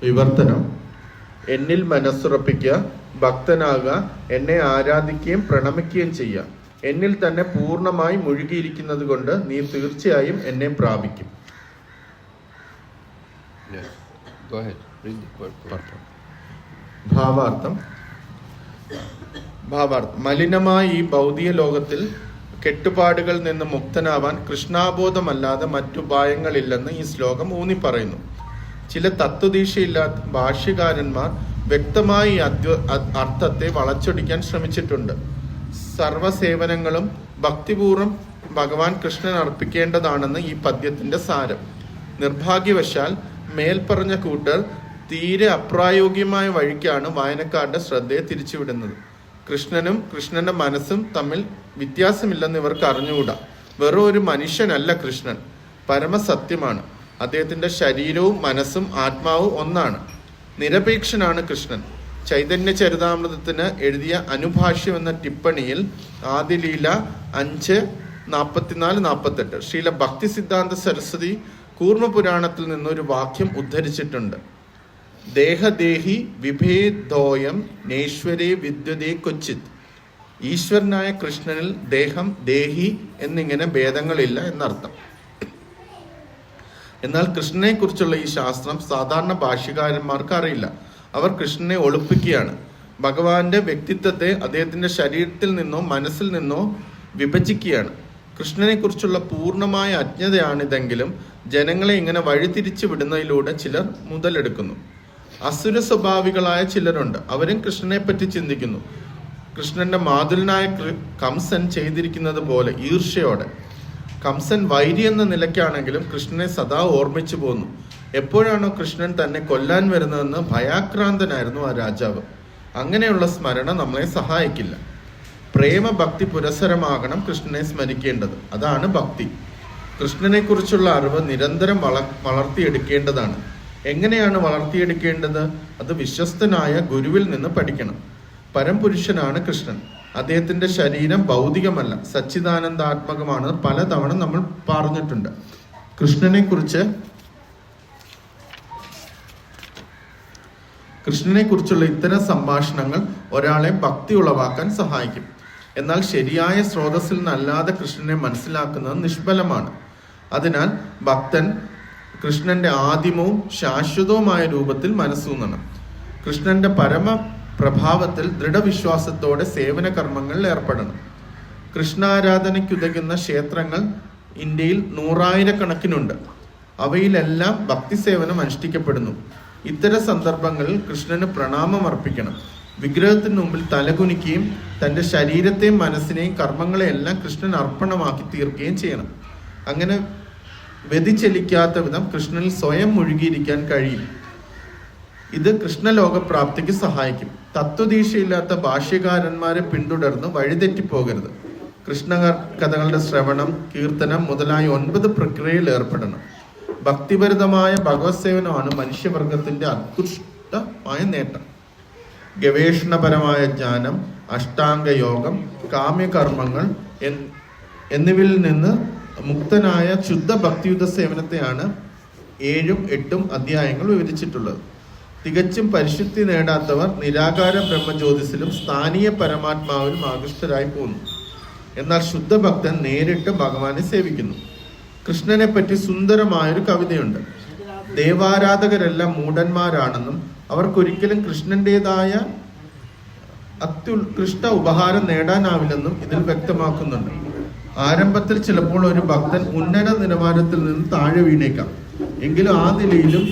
വിവർത്തനം. എന്നിൽ മനസ്സുറപ്പിക്കുക, ഭക്തനാകുക, എന്നെ ആരാധിക്കുകയും പ്രണമിക്കുകയും ചെയ്യുക. എന്നിൽ തന്നെ പൂർണ്ണമായി മുഴുകിയിരിക്കുന്നത് കൊണ്ട് നീ തീർച്ചയായും എന്നെ പ്രാപിക്കും. ഭാവാർത്ഥം. മലിനമായ ഈ ഭൗതിക ലോകത്തിൽ കെട്ടുപാടുകളിൽ നിന്ന് മുക്തനാവാൻ കൃഷ്ണാബോധമല്ലാതെ മറ്റുപായങ്ങളില്ലെന്ന് ഈ ശ്ലോകം ഊന്നി പറയുന്നു. ചില തത്വദീക്ഷയില്ലാത്ത ഭാഷ്യകാരന്മാർ വ്യക്തമായി അർത്ഥത്തെ വളച്ചൊടിക്കാൻ ശ്രമിച്ചിട്ടുണ്ട്. സർവസേവനങ്ങളും ഭക്തിപൂർവ്വം ഭഗവാൻ കൃഷ്ണൻ അർപ്പിക്കേണ്ടതാണെന്ന് ഈ പദ്യത്തിന്റെ സാരം. നിർഭാഗ്യവശാൽ മേൽപ്പറഞ്ഞ കൂട്ടർ തീരെ അപ്രായോഗികമായ വഴിക്കാണ് വായനക്കാരുടെ ശ്രദ്ധയെ തിരിച്ചുവിടുന്നത്. കൃഷ്ണനും കൃഷ്ണന്റെ മനസ്സും തമ്മിൽ വ്യത്യാസമില്ലെന്ന് ഇവർക്ക് അറിഞ്ഞുകൂടാ. വെറും ഒരു മനുഷ്യനല്ല കൃഷ്ണൻ, പരമസത്യമാണ്. അദ്ദേഹത്തിന്റെ ശരീരവും മനസ്സും ആത്മാവും ഒന്നാണ്. നിരപേക്ഷനാണ് കൃഷ്ണൻ. ചൈതന്യ ചരിതാമൃതത്തിന് എഴുതിയ അനുഭാഷ്യം എന്ന ടിപ്പണിയിൽ ആദിലീല 5:44-48 ശ്രീല ഭക്തി സിദ്ധാന്ത സരസ്വതി കൂർമ്മപുരാണത്തിൽ നിന്നൊരു വാക്യം ഉദ്ധരിച്ചിട്ടുണ്ട്. ദേഹദേഹി വിഭേദോയം നേശ്വരേ വിദ്യുതേ ക്വചിത്. ഈശ്വരനായ കൃഷ്ണനിൽ ദേഹം, ദേഹി എന്നിങ്ങനെ ഭേദങ്ങളില്ല എന്നർത്ഥം. എന്നാൽ കൃഷ്ണനെ കുറിച്ചുള്ള ഈ ശാസ്ത്രം സാധാരണ ഭാഷ്യകാരന്മാർക്ക് അറിയില്ല. അവർ കൃഷ്ണനെ ഒളിപ്പിക്കുകയാണ്. ഭഗവാന്റെ വ്യക്തിത്വത്തെ അദ്ദേഹത്തിന്റെ ശരീരത്തിൽ നിന്നോ മനസ്സിൽ നിന്നോ വിഭജിക്കുകയാണ്. കൃഷ്ണനെ കുറിച്ചുള്ള പൂർണ്ണമായ അജ്ഞതയാണിതെങ്കിലും ജനങ്ങളെ ഇങ്ങനെ വഴിതിരിച്ചു വിടുന്നതിലൂടെ ചിലർ മുതലെടുക്കുന്നു. അസുര സ്വഭാവികളായ ചിലരുണ്ട്. അവരും കൃഷ്ണനെ പറ്റി ചിന്തിക്കുന്നു. കൃഷ്ണന്റെ മാതുലനായ കംസൻ ചെയ്തിരിക്കുന്നത് പോലെ ഈർഷ്യയോടെ. കംസൻ വൈരി എന്ന നിലയ്ക്കാണെങ്കിലും കൃഷ്ണനെ സദാ ഓർമ്മിച്ചു പോന്നു. എപ്പോഴാണോ കൃഷ്ണൻ തന്നെ കൊല്ലാൻ വരുന്നതെന്ന് ഭയാക്രാന്തനായിരുന്നു ആ രാജാവ്. അങ്ങനെയുള്ള സ്മരണ നമ്മളെ സഹായിക്കില്ല. പ്രേമഭക്തി പുരസരമാകണം കൃഷ്ണനെ സ്മരിക്കേണ്ടത്. അതാണ് ഭക്തി. കൃഷ്ണനെ കുറിച്ചുള്ള അറിവ് നിരന്തരം വളർത്തിയെടുക്കേണ്ടതാണ്. എങ്ങനെയാണ് വളർത്തിയെടുക്കേണ്ടത്? അത് വിശ്വസ്തനായ ഗുരുവിൽ നിന്ന് പഠിക്കണം. പരംപുരുഷനാണ് കൃഷ്ണൻ. അദ്ദേഹത്തിന്റെ ശരീരം ഭൗതികമല്ല, സച്ചിദാനന്ദാത്മകമാണ്. പലതവണ നമ്മൾ പറഞ്ഞിട്ടുണ്ട്. കൃഷ്ണനെ കുറിച്ചുള്ള ഇത്തരം സംഭാഷണങ്ങൾ ഒരാളെ ഭക്തി ഉളവാക്കാൻ സഹായിക്കും. എന്നാൽ ശരിയായ സ്രോതസ്സിൽ നിന്നല്ലാതെ കൃഷ്ണനെ മനസ്സിലാക്കുന്നത് നിഷ്ഫലമാണ്. അതിനാൽ ഭക്തൻ കൃഷ്ണന്റെ ആദിമവും ശാശ്വതവുമായ രൂപത്തിൽ മനസ്സൂന്നണം. കൃഷ്ണന്റെ പരമ പ്രഭാവത്തിൽ ദൃഢവിശ്വാസത്തോടെ സേവന കർമ്മങ്ങളിൽ ഏർപ്പെടണം. കൃഷ്ണാരാധനയ്ക്കുതകുന്ന ക്ഷേത്രങ്ങൾ ഇന്ത്യയിൽ 100,000 അവയിലെല്ലാം ഭക്തിസേവനം അനുഷ്ഠിക്കപ്പെടുന്നു. ഇത്തരം സന്ദർഭങ്ങളിൽ കൃഷ്ണന് പ്രണാമം അർപ്പിക്കണം. വിഗ്രഹത്തിന് മുമ്പിൽ തലകുനിക്കുകയും തൻ്റെ ശരീരത്തെയും മനസ്സിനെയും കർമ്മങ്ങളെയെല്ലാം കൃഷ്ണൻ അർപ്പണമാക്കി തീർക്കുകയും ചെയ്യണം. അങ്ങനെ വ്യതിചലിക്കാത്ത വിധം കൃഷ്ണനിൽ സ്വയം മുഴുകിയിരിക്കാൻ കഴിയും. ഇത് കൃഷ്ണലോകപ്രാപ്തിക്ക് സഹായിക്കും. തത്വദീക്ഷയില്ലാത്ത ഭാഷ്യകാരന്മാരെ പിന്തുടർന്ന് വഴിതെറ്റിപ്പോകരുത്. കൃഷ്ണ കഥകളുടെ ശ്രവണം, കീർത്തനം മുതലായ 9 പ്രക്രിയയിൽ ഏർപ്പെടണം. ഭക്തിപരിതമായ ഭഗവത് സേവനമാണ് മനുഷ്യവർഗത്തിന്റെ ഉത്കൃഷ്ടമായ നേട്ടം. ഗവേഷണപരമായ ജ്ഞാനം, അഷ്ടാംഗയോഗം, കാമ്യകർമ്മങ്ങൾ എന്നിവയിൽ നിന്ന് മുക്തനായ ശുദ്ധ ഭക്തിയുത സേവനത്തെയാണ് 7-8 അധ്യായങ്ങൾ വിവരിച്ചിട്ടുള്ളത്. തികച്ചും പരിശുദ്ധി നേടാത്തവർ നിരാകാര ബ്രഹ്മജ്യോതിസിലും സ്ഥാനീയ പരമാത്മാവിലും ആകൃഷ്ടരായി പോകുന്നു. എന്നാൽ ശുദ്ധഭക്തൻ നേരിട്ട് ഭഗവാനെ സേവിക്കുന്നു. കൃഷ്ണനെ പറ്റി സുന്ദരമായൊരു കവിതയുണ്ട്. ദേവാരാധകരെല്ലാം മൂഢന്മാരാണെന്നും അവർക്കൊരിക്കലും കൃഷ്ണന്റേതായ അത്യുത്കൃഷ്ട ഉപഹാരം നേടാനാവില്ലെന്നും ഇതിൽ വ്യക്തമാക്കുന്നുണ്ട്. ആരംഭത്തിൽ ചിലപ്പോൾ ഒരു ഭക്തൻ ഉന്നത നിലവാരത്തിൽ നിന്ന് താഴെ വീണേക്കാം. എങ്കിലും ആ നിലയിലും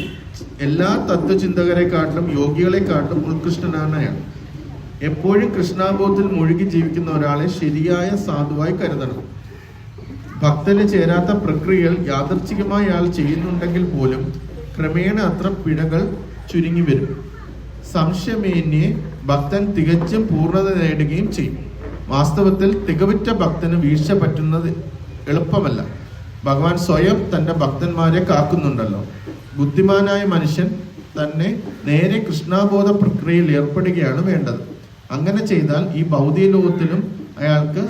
എല്ലാ തത്വചിന്തകരെക്കാട്ടിലും യോഗികളെക്കാട്ടിലും ഉത്കൃഷ്ടനാണ് അയാൾ. എപ്പോഴും കൃഷ്ണാബോധത്തിൽ മുഴുകി ജീവിക്കുന്ന ഒരാളെ ശരിയായ സാധുവായി കരുതണം. ഭക്തന് ചേരാത്ത പ്രക്രിയകൾ യാദർച്ഛികമായി അയാൾ ചെയ്യുന്നുണ്ടെങ്കിൽ പോലും ക്രമേണ അത്ര പിഴകൾ ചുരുങ്ങി വരും. സംശയമേന്യേ ഭക്തൻ തികച്ചും പൂർണ്ണത നേടുകയും ചെയ്യും. വാസ്തവത്തിൽ തികവുറ്റ ഭക്തന് വീഴ്ച പറ്റുന്നത് എളുപ്പമല്ല. ഭഗവാൻ സ്വയം തൻ്റെ ഭക്തന്മാരെ കാക്കുന്നുണ്ടല്ലോ. ബുദ്ധിമാനായ മനുഷ്യൻ തന്നെ നേരെ കൃഷ്ണാബോധ പ്രക്രിയയിൽ ഏർപ്പെടുകയാണ് വേണ്ടത്. അങ്ങനെ ചെയ്താൽ ഈ ഭൗതിക ലോകത്തിലും അയാൾക്ക്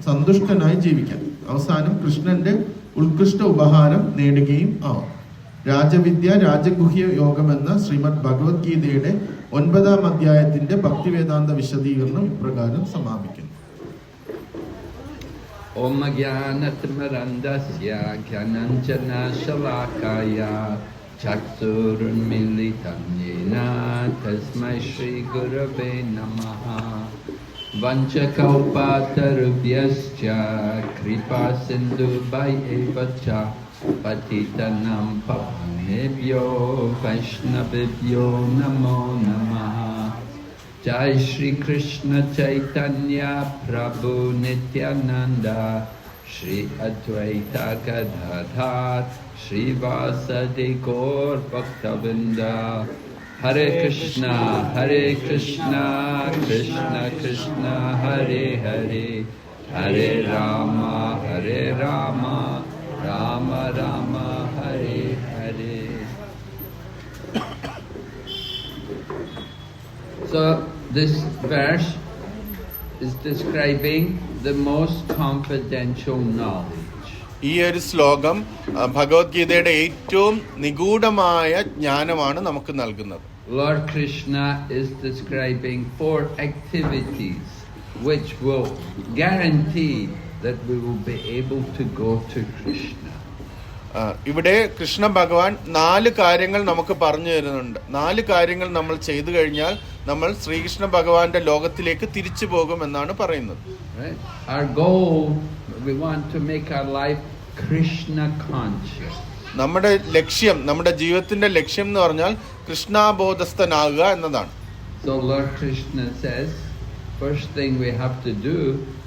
സന്തുഷ്ടനായി ജീവിക്കാം. അവസാനം കൃഷ്ണന്റെ ഉത്കൃഷ്ട ഉപഹാരം നേടുകയും ആവും. രാജവിദ്യ രാജഗുഹ്യ യോഗമെന്ന ശ്രീമദ് ഭഗവത്ഗീതയുടെ 9-ാം അധ്യായത്തിന്റെ ഭക്തിവേദാന്ത വിശദീകരണം ഇപ്രകാരം സമാപിക്കുന്നു. Om Jnanatimirandasya Jnananjana Shalakaya Chaksurunmilitam Yena Tasmai Shri Gurave Namaha Vanchakalpatarubhyascha Kripa Sindhubhayeva Patitanam Pavanebhyo Vaishnavibhyo Namo Namaha. Jai Shri Krishna Chaitanya Prabhu Nityananda Shri Advaita Gadadhar Shri Vasadi Gaur Bhaktavinda. Hare Krishna Krishna Krishna Hare Hare, Hare Rama Rama Rama Hare Hare. So this verse is describing the most confidential knowledge. ഈ ഒരു ശ്ലോകം ഭഗവത്ഗീതയുടെ ഏറ്റവും നിഗൂഢമായ ജ്ഞാനമാണ് നമുക്ക് നൽകുന്നത്. Lord Krishna is describing 4 activities which will guarantee that we will be able to go to Krishna. ഇവിടെ കൃഷ്ണ ഭഗവാൻ 4 കാര്യങ്ങൾ നമുക്ക് പറഞ്ഞു തരുന്നുണ്ട്. 4 കാര്യങ്ങൾ നമ്മൾ ചെയ്തു കഴിഞ്ഞാൽ നമ്മൾ ശ്രീകൃഷ്ണ ഭഗവാന്റെ ലോകത്തിലേക്ക് തിരിച്ചു പോകും എന്നാണ് പറയുന്നത്. Our goal, we want to make our life Krishna conscious. നമ്മുടെ ലക്ഷ്യം, നമ്മുടെ ജീവിതത്തിന്റെ ലക്ഷ്യം എന്ന് പറഞ്ഞാൽ കൃഷ്ണബോധസ്ഥനാകുക എന്നതാണ്. So Lord Krishna says, first thing we have to do,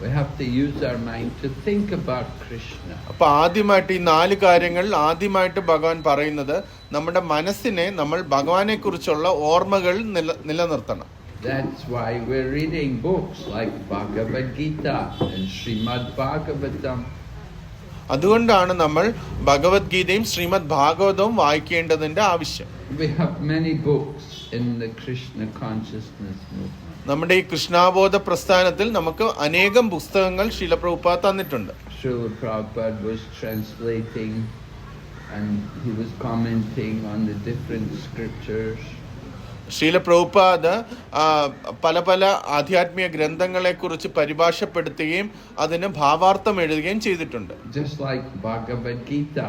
we have to use our mind to think about Krishna. അപ്പോൾ ആദ്യമായിട്ട് ഈ 4 കാര്യങ്ങൾ ആദ്യമായിട്ട് ഭഗവാൻ പറയുന്നത് നമ്മുടെ മനസ്സിനെ നമ്മൾ ഭഗവാനെ കുറിച്ചുള്ള ഓർമ്മകൾ നിലനിർത്തണം. That's why we're reading books like Bhagavad Gita and Srimad Bhagavatam. അതുകൊണ്ടാണ് നമ്മൾ ഭഗവത്ഗീതയും ശ്രീമദ് ഭാഗവതവും വായിക്കേണ്ടതിന്റെ ആവശ്യം. We have many books in the Krishna consciousness movement. നമ്മുടെ ഈ കൃഷ്ണാബോധ പ്രസ്ഥാനത്തിൽ നമുക്ക് അനേകം പുസ്തകങ്ങൾ ശീല പ്രഭുപാദ് തന്നിട്ടുണ്ട്. Srila Prabhupada was translating and he was commenting on the different scriptures. ശീല പ്രഭുപാദ് പല ആധ്യാത്മിക ഗ്രന്ഥങ്ങളെ കുറിച്ച് പരിഭാഷപ്പെടുത്തുകയും അതിന് ഭാവാർത്ഥം എഴുതുകയും ചെയ്തിട്ടുണ്ട്. Just like Bhagavad Gita,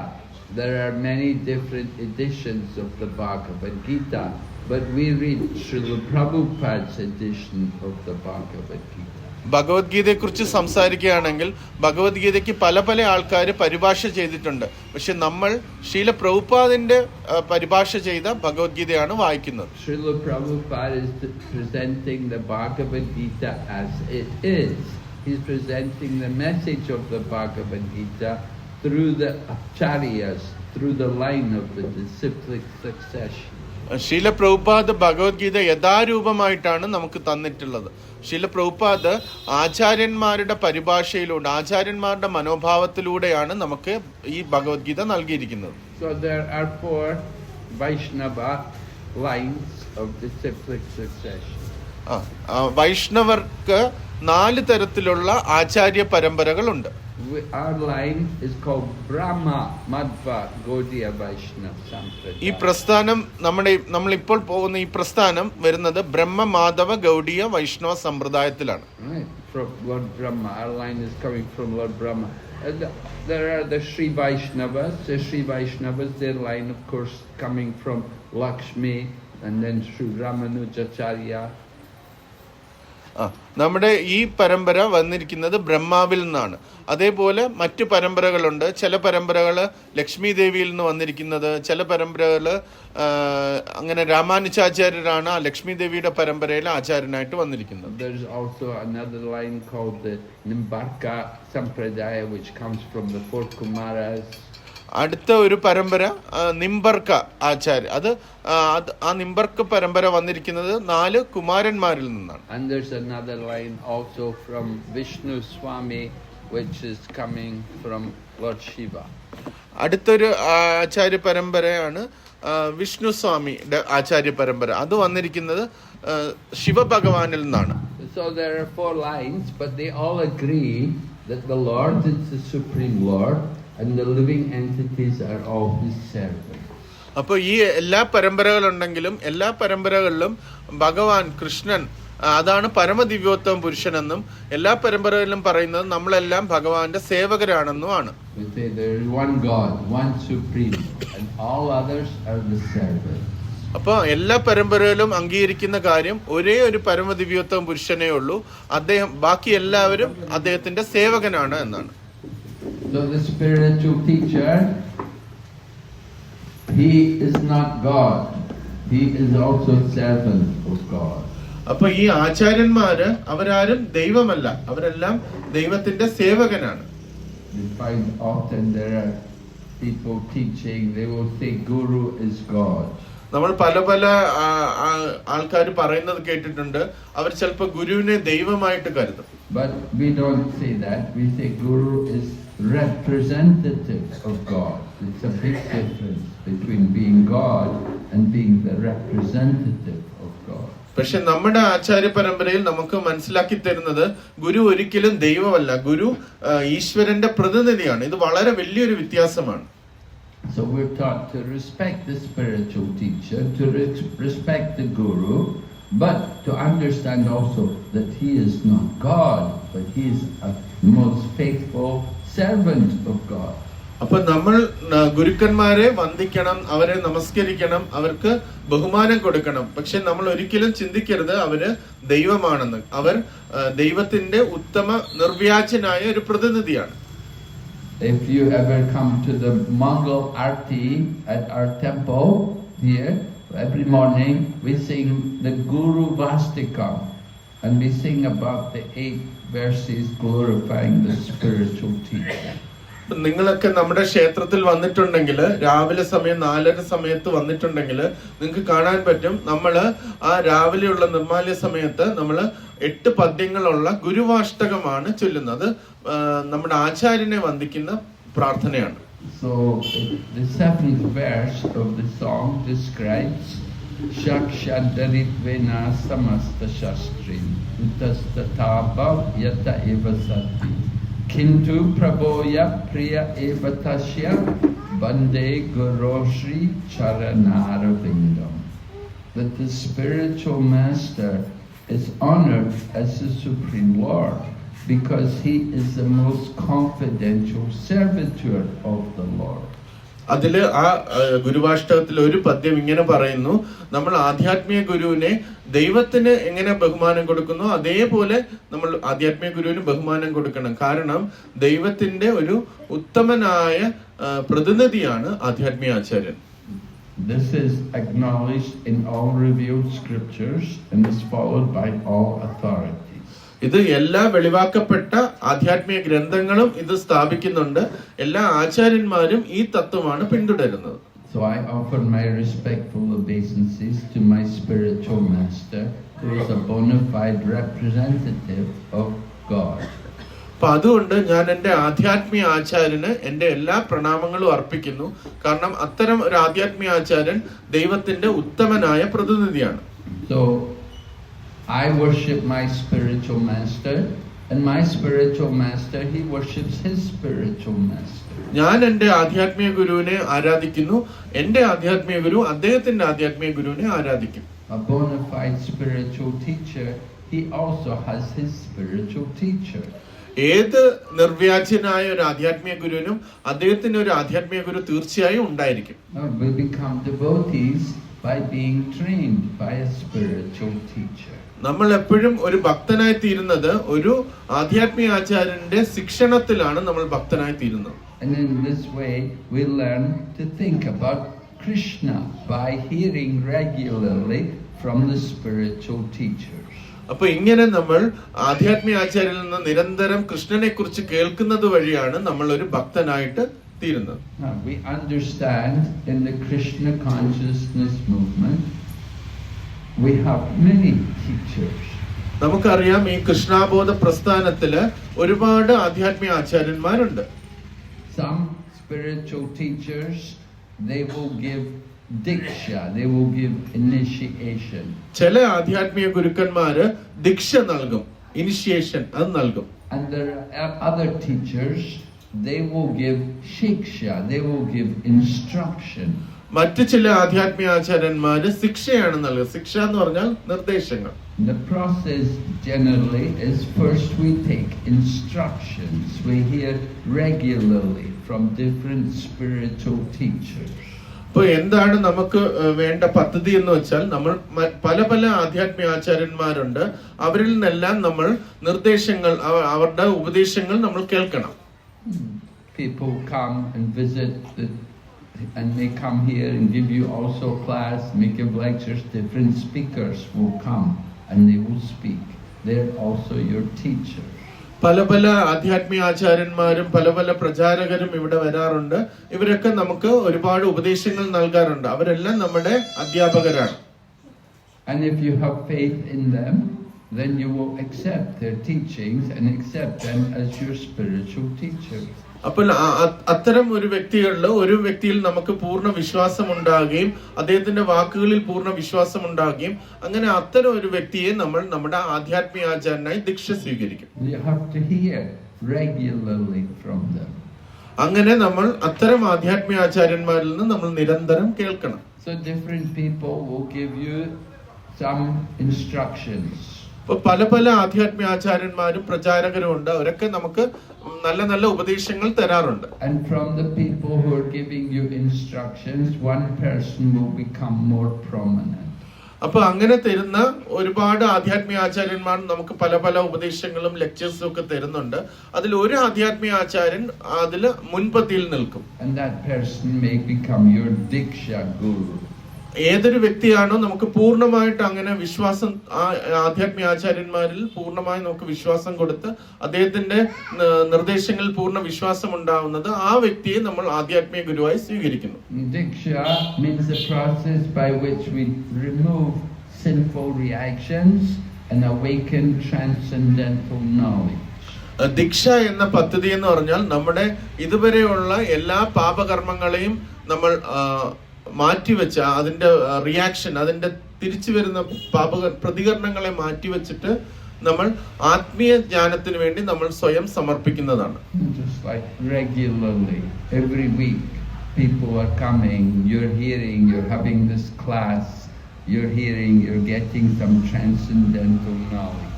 there are many different editions of the Bhagavad Gita, but we read Srila Prabhupada's edition of the Bhagavad Gita. ഭഗവത്ഗീതയെ കുറിച്ച് സംസാരിക്കുകയാണെങ്കിൽ ഭഗവത്ഗീതയ്ക്ക് പല ആൾക്കാർ പരിഭാഷ ചെയ്തിട്ടുണ്ട്. പക്ഷെ നമ്മൾ ശീല പ്രഭുപാദിന്റെ പരിഭാഷ ചെയ്ത ഭഗവത്ഗീതയാണ് വായിക്കുന്നത്. Srila Prabhupada is presenting the Bhagavad Gita as it is. He's presenting the message of the Bhagavad Gita through the acharyas, through the line of the disciplic succession. ശീല പ്രഭുപാദ് ഭഗവത്ഗീത യഥാരൂപമായിട്ടാണ് നമുക്ക് തന്നിട്ടുള്ളത്. ശീല പ്രഭുപാദ് ആചാര്യന്മാരുടെ പരിഭാഷയിലൂടെ, ആചാര്യന്മാരുടെ മനോഭാവത്തിലൂടെയാണ് നമുക്ക് ഈ ഭഗവത്ഗീത നൽകിയിരിക്കുന്നത്. So there are 4 Vaishnava lines of disciplic succession. വൈഷ്ണവർക്ക് 4 തരത്തിലുള്ള ആചാര്യ പരമ്പരകളുണ്ട്. Our line is called Brahma Madhva Gaudiya Vaishnava Sampradaya. ഈ പ്രസ്ഥാനം നമ്മളിപ്പോൾ പോകുന്ന ഈ പ്രസ്ഥാനം വരുന്നത് ബ്രഹ്മ മാധവ ഗൗഡിയ വൈഷ്ണവ സമ്പ്രദായത്തിലാണ്. Right, from Lord Brahma. Our line is coming from Lord Brahma. There are the Sri Vaishnavas. The Sri Vaishnavas, their line, of course, coming from Lakshmi, and then Sri Ramanujacharya. നമ്മുടെ ഈ പരമ്പര വന്നിരിക്കുന്നത് ബ്രഹ്മാവിൽ നിന്നാണ്. അതേപോലെ മറ്റു പരമ്പരകളുണ്ട്. ചില പരമ്പരകൾ ലക്ഷ്മി ദേവിയിൽ നിന്ന് വന്നിരിക്കുന്നത്, ചില പരമ്പരകൾ അങ്ങനെ രാമാനുജാചാര്യരാണ് ആ ലക്ഷ്മി ദേവിയുടെ പരമ്പരയിൽ ആചാര്യനായിട്ട് വന്നിരിക്കുന്നത്. There is also another line called the Nimbarka Sampradaya, which comes from the 4 Kumaras. അടുത്ത ഒരു പരമ്പര നിംബർക്ക ആചാര്യ, അത് ആ നിംബർക്ക പരമ്പര വന്നിരിക്കുന്നത് 4 കുമാരന്മാരിൽ നിന്നാണ്. And there's another line also from Vishnu Swami, which is coming from Lord Shiva. അടുത്തൊരു ആചാര്യ പരമ്പരയാണ് വിഷ്ണു സ്വാമിയുടെ ആചാര്യ പരമ്പര. അത് വന്നിരിക്കുന്നത് ശിവഭഗവാനിൽ നിന്നാണ്. So there are 4 lines, but they all agree that the Lord is the Supreme Lord and the living entities are all His servants. അപ്പൊ ഈ എല്ലാ പരമ്പരകളുണ്ടെങ്കിലും എല്ലാ പരമ്പരകളിലും ഭഗവാൻ കൃഷ്ണൻ അതാണ് പരമദിവ്യോത്തമ പുരുഷനെന്നും എല്ലാ പരമ്പരകളിലും പറയുന്നത് നമ്മളെല്ലാം ഭഗവാന്റെ സേവകരാണെന്നുമാണ്. We say there is one God, one supreme, and all others are the servants. അപ്പൊ എല്ലാ പരമ്പരയിലും അംഗീകരിക്കുന്ന കാര്യം ഒരേ ഒരു പരമദിവ്യോത്തമ പുരുഷനേ ഉള്ളൂ, അദ്ദേഹം ബാക്കി എല്ലാവരും അദ്ദേഹത്തിന്റെ സേവകനാണ് എന്നാണ്. So the spiritual teacher, he is not God, he is also servant of God. അപ്പൊ ഈ ആചാര്യന്മാര് അവരാരും ദൈവമല്ല, അവരെല്ലാം ദൈവത്തിന്റെ സേവകനാണ്. You find often there are people teaching, they will say Guru is God. നമ്മൾ പല പല ആൾക്കാർ പറയുന്നത് കേട്ടിട്ടുണ്ട്, അവർ ചിലപ്പോൾ ഗുരുവിനെ ദൈവമായിട്ട് കരുതും. But we don't say that, we say Guru is representative of God. It's a big difference between being God and being the representative of God. പക്ഷെ നമ്മുടെ ആചാര്യ പരമ്പരയിൽ നമുക്ക് മനസ്സിലാക്കി തരുന്നത് ഗുരു ഒരിക്കലും ദൈവമല്ല, ഗുരു ഈശ്വരന്റെ പ്രതിനിധിയാണ്. ഇത് വളരെ വലിയൊരു വ്യത്യാസമാണ്. So we're taught to respect the spiritual teacher, to respect the Guru, but to understand also that he is not God, but he is a most faithful servant of God. അപ്പൊ നമ്മൾ ഗുരുക്കന്മാരെ വന്ദിക്കണം, അവരെ നമസ്കരിക്കണം, അവർക്ക് ബഹുമാനം കൊടുക്കണം. പക്ഷെ നമ്മൾ ഒരിക്കലും ചിന്തിക്കരുത് അവര് ദൈവമാണെന്ന്. അവർ ദൈവത്തിന്റെ ഉത്തമ നിർവ്യാജനായ ഒരു പ്രതിനിധിയാണ്. If you ever come to the Mongol Arti at our temple here, every morning we sing the Guru Vastikam, and we sing about the 8 verses glorifying the spiritual teacher. നിങ്ങളൊക്കെ നമ്മുടെ ക്ഷേത്രത്തിൽ വന്നിട്ടുണ്ടെങ്കിൽ, രാവിലെ സമയം 4:30 സമയത്ത് വന്നിട്ടുണ്ടെങ്കിൽ നിങ്ങൾക്ക് കാണാൻ പറ്റും, നമ്മള് ആ രാവിലെയുള്ള നിർമ്മാല്യ സമയത്ത് നമ്മള് 8 പദ്യങ്ങളുള്ള ഗുരുവാഷ്ടകമാണ് ചൊല്ലുന്നത്. നമ്മുടെ ആചാര്യനെ വന്ദിക്കുന്ന പ്രാർത്ഥനയാണ്. So the 7th verse of the song describes Shakshadaritvena samasta shastrin utastataba yata eva sati kintu prabhoya priya eva tasya bande guroshri charanaravindam. That the spiritual master is honored as the Supreme Lord because he is the most confidential servitor of the Lord. അതില് ആ ഗുരുവാഷ്ടകത്തിൽ ഒരു പദ്യം ഇങ്ങനെ പറയുന്നു, നമ്മൾ ആധ്യാത്മിക ഗുരുവിനെ ദൈവത്തിന് എങ്ങനെ ബഹുമാനം കൊടുക്കുന്നു അതേപോലെ നമ്മൾ ആധ്യാത്മിക ഗുരുവിന് ബഹുമാനം കൊടുക്കണം. കാരണം ദൈവത്തിന്റെ ഒരു ഉത്തമനായ പ്രതിനിധിയാണ് ആധ്യാത്മിക ആചാര്യൻ. This is acknowledged in all revealed scriptures and is followed by all authorities. ഇത് എല്ലാ വെളിവാക്കപ്പെട്ട ആധ്യാത്മിക ഗ്രന്ഥങ്ങളും ഇത് സ്ഥാപിക്കുന്നുണ്ട്. എല്ലാ ആചാര്യന്മാരും ഈ തത്വമാണ് പിന്തുടരുന്നത്. So I offer my respectful obeisances to my spiritual master, who is a bona fide representative of God. അപ്പൊ അതുകൊണ്ട് ഞാൻ എന്റെ ആധ്യാത്മിക ആചാര്യന് എന്റെ എല്ലാ പ്രണാമങ്ങളും അർപ്പിക്കുന്നു. കാരണം അത്തരം ഒരു ആധ്യാത്മിക ആചാര്യൻ ദൈവത്തിന്റെ ഉത്തമനായ പ്രതിനിധിയാണ്. So I worship my spiritual master, and my spiritual master, he worships his spiritual master. ഞാൻ എന്റെ ആധ്യാത്മിക ഗുരുവിനെ ആരാധിക്കുന്നു, എന്റെ ആധ്യാത്മിക ഗുരു അദ്ദേഹത്തിന്റെ ആധ്യാത്മിക ഗുരുവിനെ ആരാധിക്കും. A bona fide spiritual teacher, he also has his spiritual teacher. ഏത് നിർവ്യാജ്യനായ ഒരു ആധ്യാത്മിക ഗുരുവിനും അദ്ദേഹത്തിന് ഒരു ആധ്യാത്മിക ഗുരു തീർച്ചയായും ഉണ്ടായിരിക്കും. We become devotees by being trained by a spiritual teacher. നമ്മൾ എപ്പോഴും ഒരു ഭക്തനായി തീരുന്നത് ഒരു ആധ്യാത്മിക ആചാര്യന്റെ ശിക്ഷണത്തിലാണ് നമ്മൾ ഭക്തനായി തീരുന്നത്. And in this way we learn to think about Krishna by hearing regularly from the spiritual teachers. അപ്പൊ ഇങ്ങനെ നമ്മൾ ആധ്യാത്മിക ആചാര്യരിൽ നിന്ന് നിരന്തരം കൃഷ്ണനെ കുറിച്ച് കേൾക്കുന്നത് വഴിയാണ് നമ്മൾ ഒരു ഭക്തനായിട്ട് തീരുന്നത്. Now we understand in the Krishna consciousness movement we have many teachers. നമുക്കറിയാം ഈ കൃഷ്ണാബോധ പ്രസ്ഥാനത്തില് ഒരുപാട് ആധ്യാത്മിക ആചാര്യന്മാരുണ്ട്. Some spiritual teachers, they will give diksha, they will give initiation. ചില ആധ്യാത്മിക ഗുരുക്കന്മാര് ദീക്ഷ നൽകും, ഇനിഷിയേഷൻ അത് നൽകും. And there are other teachers, they will give shiksha, they will give instruction. മറ്റു ചില ആധ്യാത്മിക ആചാര്യന്മാര് ശിക്ഷയാണ് നൽകുക. ശിക്ഷ എന്ന് പറഞ്ഞാൽ നിർദ്ദേശങ്ങൾ. The process generally is first we take instructions. We hear regularly from different spiritual teachers. ഇപ്പൊ എന്താണ് നമുക്ക് വേണ്ട പദ്ധതി എന്ന് വെച്ചാൽ നമ്മൾ പല പല ആധ്യാത്മിക ആചാര്യന്മാരുണ്ട്. അവരിൽ നിന്നെല്ലാം നമ്മൾ നിർദ്ദേശങ്ങൾ, അവരുടെ ഉപദേശങ്ങൾ നമ്മൾ കേൾക്കണം. People come and visit and they come here and give you also class, make give lectures. Different speakers will come and they will speak. They're also your teachers. പല പല ആധ്യാത്മിക ആചാര്യന്മാരും പല പല പ്രചാരകരും ഇവിടെ വരാറുണ്ട്. ഇവരൊക്കെ നമുക്ക് ഒരുപാട് ഉപദേശങ്ങൾ നൽകാറുണ്ട്. അവരെല്ലാം നമ്മുടെ അധ്യാപകരാണ്. And if you have faith in them, then you will accept their teachings and accept them as your spiritual teachers. അപ്പോൾ അത്തരം ഒരു വ്യക്തിയിൽ നമുക്ക് പൂർണ്ണ വിശ്വാസം ഉണ്ടാകുകയും അദ്ദേഹത്തിന്റെ വാക്കുകളിൽ പൂർണ്ണ വിശ്വാസം ഉണ്ടാകുകയും അങ്ങനെ അത്തരം ഒരു വ്യക്തിയെ നമ്മൾ നമ്മുടെ ആധ്യാത്മിക ആചാര്യനായി ദീക്ഷ സ്വീകരിക്കും. You have to hear regularly from them. അങ്ങനെ നമ്മൾ അത്തരം ആധ്യാത്മിക ആചാര്യന്മാരിൽ നിന്ന് നമ്മൾ നിരന്തരം കേൾക്കണം. So different people will give you some instructions. ഇപ്പൊ പല പല ആധ്യാത്മിക ആചാര്യന്മാരും പ്രചാരകരും ഉണ്ട്. അവരൊക്കെ നമുക്ക് നല്ല നല്ല ഉപദേശങ്ങൾ തരാറുണ്ട്. And from the people who are giving you instructions, one person will become more prominent. അപ്പൊ അങ്ങനെ തരുന്ന ഒരുപാട് ആധ്യാത്മിക ആചാര്യന്മാർ നമുക്ക് പല പല ഉപദേശങ്ങളും ലെക്ചേഴ്സും ഒക്കെ തരുന്നുണ്ട്. അതിൽ ഒരു ആധ്യാത്മിക ആചാര്യൻ അതിൽ മുൻപന്തിയിൽ നിൽക്കും. And that person may become your Diksha Guru. ഏതൊരു വ്യക്തിയാണോ നമുക്ക് പൂർണ്ണമായിട്ട് അങ്ങനെ വിശ്വാസം, ആധ്യാത്മിക ആചാര്യന്മാരിൽ പൂർണ്ണമായി നമുക്ക് വിശ്വാസം കൊടുത്ത് അദ്ദേഹത്തിന്റെ നിർദ്ദേശങ്ങളിൽ പൂർണ്ണ വിശ്വാസം ഉണ്ടാവുന്നത്, ആ വ്യക്തിയെ നമ്മൾ ആധ്യാത്മിക ഗുരുവായി സ്വീകരിക്കുന്നു. Diksha means the process by which we remove sinful reactions and awaken transcendental knowledge. ദീക്ഷ എന്ന പദ്ധതി എന്ന് പറഞ്ഞാൽ നമ്മുടെ ഇതുവരെയുള്ള എല്ലാ പാപകർമ്മങ്ങളെയും നമ്മൾ മാറ്റിവെച്ച അതിന്റെ റിയാക്ഷൻ, അതിന്റെ തിരിച്ചു വരുന്ന പ്രതികരണങ്ങളെ മാറ്റിവെച്ചിട്ട് നമ്മൾ ആത്മീയ ജ്ഞാനത്തിന് വേണ്ടി നമ്മൾ സ്വയം സമർപ്പിക്കുന്നതാണ്. Just like regularly, every week, people are coming, you're hearing, you're having this class, you're hearing, you're getting some transcendental knowledge.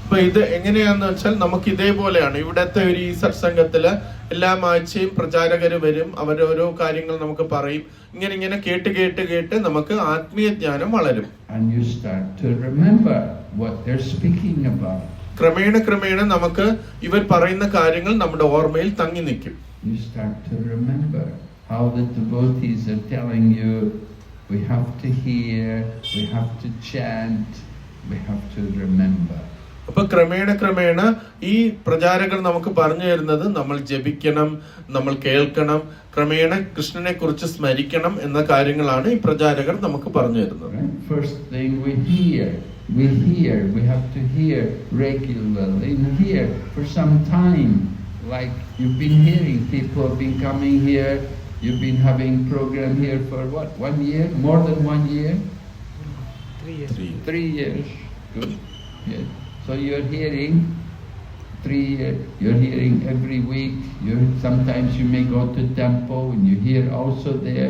അപ്പൊ ഇത് എങ്ങനെയാന്ന് വെച്ചാൽ നമുക്ക് ഇതേപോലെയാണ്. ഇവിടത്തെ ഒരു ഈ സത്സംഗത്തില് എല്ലാ ആഴ്ചയും പ്രചാരകര് വരും, അവരോരോ കാര്യങ്ങൾ നമുക്ക് പറയും. ഇങ്ങനെ കേട്ട് കേട്ട് കേട്ട് നമുക്ക് ആത്മീയ ജ്ഞാനം വളരും. And you start to remember what they're speaking about. ക്രമേണ നമുക്ക് ഇവർ പറയുന്ന കാര്യങ്ങൾ നമ്മുടെ ഓർമ്മയിൽ തങ്ങി നിൽക്കും. You start to remember how the devotees are telling you, we have to hear, we have to chant, we have to remember. അപ്പൊ ക്രമേണ ഈ പ്രചാരകർ നമുക്ക് പറഞ്ഞു തരുന്നത് നമ്മൾ ജപിക്കണം, നമ്മൾ കേൾക്കണം, ക്രമേണ കൃഷ്ണനെ കുറിച്ച് സ്മരിക്കണം എന്ന കാര്യങ്ങളാണ് ഈ പ്രചാരകർ നമുക്ക് പറഞ്ഞു തരുന്നത്. First thing we hear, we have to hear regularly and hear for some time. Like you've been hearing, people have been coming here, you've been having program here for what, 1 year? More than 1 year? 3 years. 3 years. Good. Yes. So you're hearing 3 years, you're hearing every week, sometimes you may go to temple and you hear also there.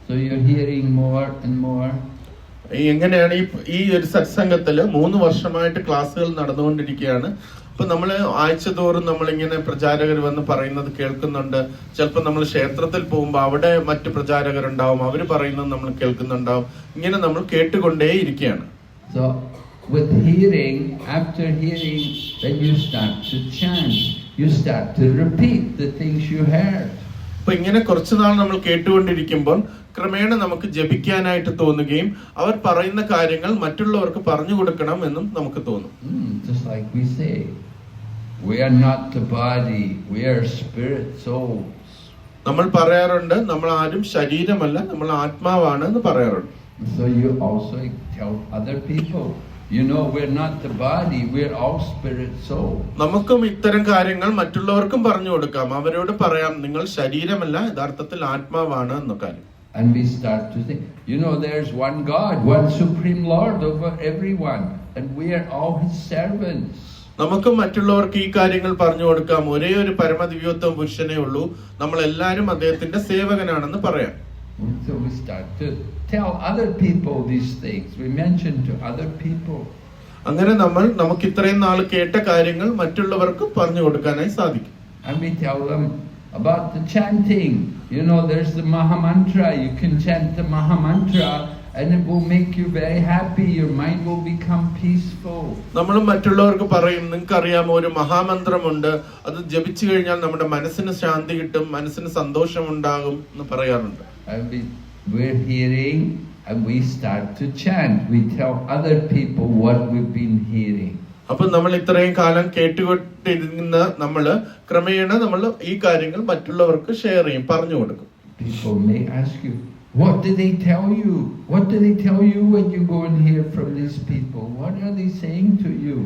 So you're hearing more and more. എങ്ങനെയാണ് ഈ ഒരു സത്സംഗത്തില് 3 വർഷമായിട്ട് ക്ലാസ്സുകൾ നടന്നുകൊണ്ടിരിക്കുകയാണ്. അപ്പൊ നമ്മൾ ആഴ്ചതോറും നമ്മളിങ്ങനെ പ്രചാരകർ വന്ന് പറയുന്നത് കേൾക്കുന്നുണ്ട്. ചിലപ്പോൾ നമ്മൾ ക്ഷേത്രത്തിൽ പോകുമ്പോൾ അവിടെ മറ്റു പ്രചാരകരുണ്ടാവും, അവര് പറയുന്നത് നമ്മൾ കേൾക്കുന്നുണ്ടാവും. ഇങ്ങനെ നമ്മൾ കേട്ടുകൊണ്ടേ ഇരിക്കുകയാണ്. So with hearing, after hearing, then you start to chant. You start to repeat the things you heard. അപ്പൊ ഇങ്ങനെ കുറച്ചുനാൾ നമ്മൾ കേട്ടുകൊണ്ടിരിക്കുമ്പോൾ ക്രമേണ നമുക്ക് ജപിക്കാനായിട്ട് തോന്നുകയും അവർ പറയുന്ന കാര്യങ്ങൾ മറ്റുള്ളവർക്ക് പറഞ്ഞു കൊടുക്കണം എന്നും നമുക്ക് തോന്നും. Just like we say, we are not the body, we are spirit souls. നമ്മൾ പറയാറുണ്ട്, നമ്മൾ ആരും ശരീരമല്ല, നമ്മൾ ആത്മാവാണ് എന്ന് പറയാറുണ്ട്. So you also tell other people, you know, we're not the body, we're all spirit soul. നമുക്കും ഇത്തരം കാര്യങ്ങൾ മറ്റുള്ളവർക്കും പറഞ്ഞു കൊടുക്കാം. അവരോട് പറയാം, നിങ്ങൾ ശരീരമല്ല, യഥാർത്ഥത്തിൽ ആത്മാവാണ് എന്ന കാര്യം. And we start to think, you know, there's one God, one supreme Lord over everyone, and we are all His servants. നമുക്കും മറ്റുള്ളവർക്ക് ഈ കാര്യങ്ങൾ പറഞ്ഞു കൊടുക്കാം. ഒരേ ഒരു പരമദിവ്യോത്തമ പുരുഷനേ ഉള്ളൂ, നമ്മൾ എല്ലാവരും അദ്ദേഹത്തിന്റെ സേവകനാണെന്ന് പറയാം. So we start to tell other people these things. We mention to other people. അങ്ങനെ നമുക്ക് ഇത്രയും നാൾ കേട്ട കാര്യങ്ങൾ മറ്റുള്ളവർക്ക് പറഞ്ഞു കൊടുക്കാനായി സാധിക്കും. And we tell them about the chanting. You know, there's the Maha Mantra. You can chant the Maha Mantra and it will make you very happy. Your mind will become peaceful. നമ്മൾ മറ്റുള്ളവർക്ക് പറയും, നിങ്ങൾക്ക് അറിയാമോ ഒരു മഹാമന്ത്രമുണ്ട്, അത് ജപിച്ചു കഴിഞ്ഞാൽ നമ്മുടെ മനസ്സിന് ശാന്തി കിട്ടും, മനസ്സിന് സന്തോഷം ഉണ്ടാകും എന്ന് പറയാറുണ്ട്. And we're hearing and we start to chant. We tell other people what we've been hearing. അപ്പൊ നമ്മൾ ഇത്രയും കാലം കേട്ടുകൊണ്ടിരുന്ന നമ്മള് ക്രമേണ നമ്മൾ ഈ കാര്യങ്ങൾ മറ്റുള്ളവർക്ക് ഷെയർ ചെയ്യും, പറഞ്ഞു കൊടുക്കും. People may ask you, what do they tell you? What do they tell you when you go and hear from these people? What are they saying to you?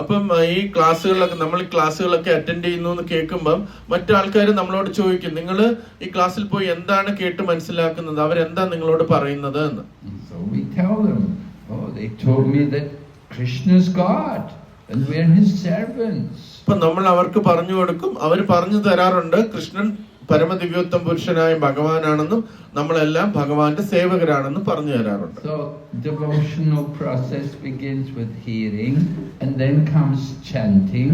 അപ്പം ഈ ക്ലാസ്സുകളൊക്കെ അറ്റൻഡ് ചെയ്യുന്നു എന്ന് കേൾക്കുമ്പം മറ്റാൾക്കാർ നമ്മളോട് ചോദിക്കും, നിങ്ങൾ ഈ ക്ലാസ്സിൽ പോയി എന്താണ് കേട്ട് മനസ്സിലാക്കുന്നത്, അവരെന്താ നിങ്ങളോട് പറയുന്നത് എന്ന്. So we tell them, oh, they told me that Krishna is God and we are his servants. അപ്പൊ നമ്മൾ അവർക്ക് പറഞ്ഞു കൊടുക്കും, അവർ പറഞ്ഞു തരാറുണ്ട് കൃഷ്ണൻ പരമദിവ്യോത്തം പുരുഷനായ ഭഗവാനാണെന്നും നമ്മളെല്ലാം ഭഗവാന്റെ സേവകരാണെന്നും പറഞ്ഞു തരാറുണ്ട്. So devotional process begins with hearing and then comes chanting,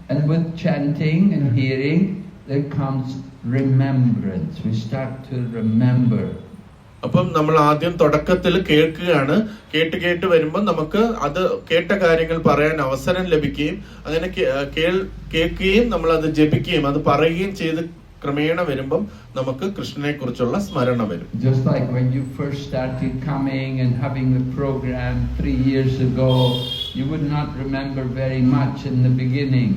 and with chanting and hearing there comes remembrance. We start to remember. അപ്പം നമ്മൾ ആദ്യം തുടക്കത്തിൽ കേൾക്കുകയാണ്, കേട്ട് വരുമ്പോൾ നമുക്ക് അത് കേട്ട കാര്യങ്ങൾ പറയാൻ അവസരം ലഭിക്കുകയും അങ്ങനെ കേൾക്കുകയും നമ്മൾ അത് ജപിക്കുകയും അത് പറയുകയും ചെയ്ത് ക്രമേണ വരുമ്പം നമുക്ക് കൃഷ്ണനെ കുറിച്ചുള്ള സ്മരണ വരും. Just like when you first started coming and having the program 3 years ago, you would not remember very much in the beginning,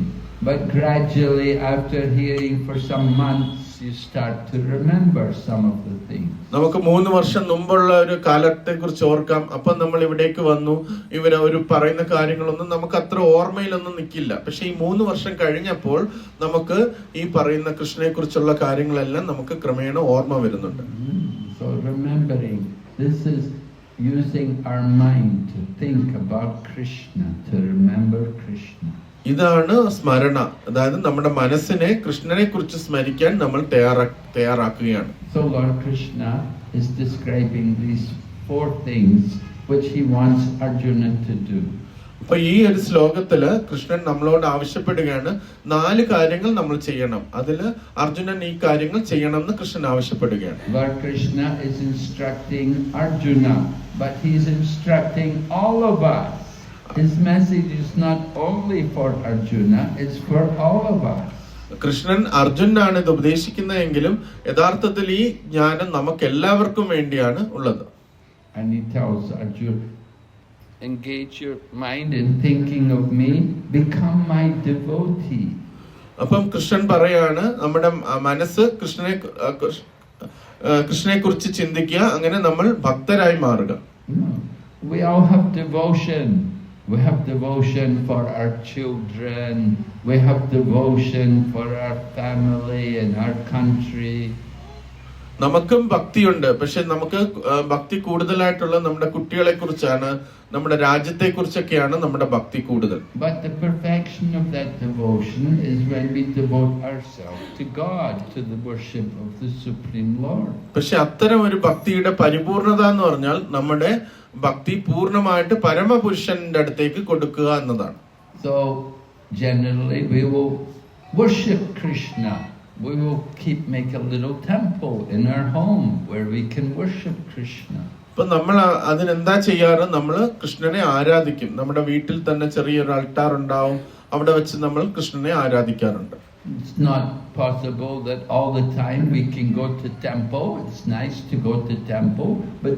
but gradually after hearing for some months you start to remember some of the things. നമുക്ക് 3 വർഷം മുമ്പുള്ള ഒരു കാലത്തെ കുറിച്ച് ഓർക്കാം. അപ്പം നമ്മൾ ഇവിടേക്ക് വന്നു, ഇവര് ഒരു പറയുന്ന കാര്യങ്ങളൊന്നും നമുക്ക് അത്ര ഓർമ്മയിലൊന്നും നിൽക്കില്ല. പക്ഷെ ഈ 3 വർഷം കഴിഞ്ഞപ്പോൾ നമുക്ക് ഈ പറയുന്ന കൃഷ്ണനെ കുറിച്ചുള്ള കാര്യങ്ങളെല്ലാം നമുക്ക് ക്രമേണ ഓർമ്മ വരുന്നുണ്ട്. So remembering, this is using our mind to think about Krishna, to remember Krishna. ഇതാണ് സ്മരണ, അതായത് നമ്മുടെ മനസ്സിനെ കൃഷ്ണനെ കുറിച്ച് സ്മരിക്കാൻ നമ്മൾ തയ്യാറാക്കുകയാണ്. So Lord Krishna is describing these 4 things which he wants Arjuna to do. അപ്പൊ ഈ ഒരു ശ്ലോകത്തില് കൃഷ്ണൻ നമ്മളോട് ആവശ്യപ്പെടുകയാണ് 4 കാര്യങ്ങൾ നമ്മൾ ചെയ്യണം. അതില് അർജുനൻ ഈ കാര്യങ്ങൾ ചെയ്യണം എന്ന് കൃഷ്ണൻ ആവശ്യപ്പെടുകയാണ്. Lord Krishna is instructing Arjuna, but he is instructing all of us. His message is not only for Arjuna, it's for all of us. Krishnan അർജുനാണ് ഇത് ഉപദേശിക്കുന്നതെങ്കിലും യഥാർത്ഥത്തിൽ ഈ ജ്ഞാനം നമുക്ക് എല്ലാവർക്കും വേണ്ടിയാണ് ഉള്ളത്. And he tells Arjuna, engage your mind in thinking of me, become my devotee. അപ്പം കൃഷ്ണൻ പറയാണ് നമ്മുടെ മനസ്സ് കൃഷ്ണനെ കുറിച്ച് ചിന്തിക്കുക, അങ്ങനെ നമ്മൾ ഭക്തരായി മാറുക. We all have devotion. We have devotion for our children. We have devotion for our family and our country. നമുക്കും ഭക്തിയുണ്ട്, പക്ഷെ നമുക്ക് ഭക്തി കൂടുതലായിട്ടുള്ള നമ്മുടെ കുട്ടികളെ കുറിച്ചാണ്, നമ്മുടെ രാജ്യത്തെ കുറിച്ചൊക്കെയാണ് നമ്മുടെ ഭക്തി കൂടുതൽ. But the perfection of that devotion is when we devote ourselves to God, to the worship of the Supreme Lord. പക്ഷെ അത്തരം ഒരു ഭക്തിയുടെ പരിപൂർണത എന്ന് പറഞ്ഞാൽ നമ്മുടെ ഭക്തി പൂർണ്ണമായിട്ട് പരമപുരുഷന്റെ അടുത്തേക്ക് കൊടുക്കുക എന്നതാണ്. So generally we will worship Krishna. We will make a little temple in our home where we can worship Krishna. അപ്പൊ നമ്മൾ അതിനെന്താ ചെയ്യാറ്, നമ്മൾ കൃഷ്ണനെ ആരാധിക്കും. നമ്മുടെ വീട്ടിൽ തന്നെ ചെറിയൊരു അൾട്ടാർ ഉണ്ടാവും, അവിടെ വെച്ച് നമ്മൾ കൃഷ്ണനെ ആരാധിക്കാറുണ്ട്. It's not possible that all the time we can go to temple. It's nice to go to temple, but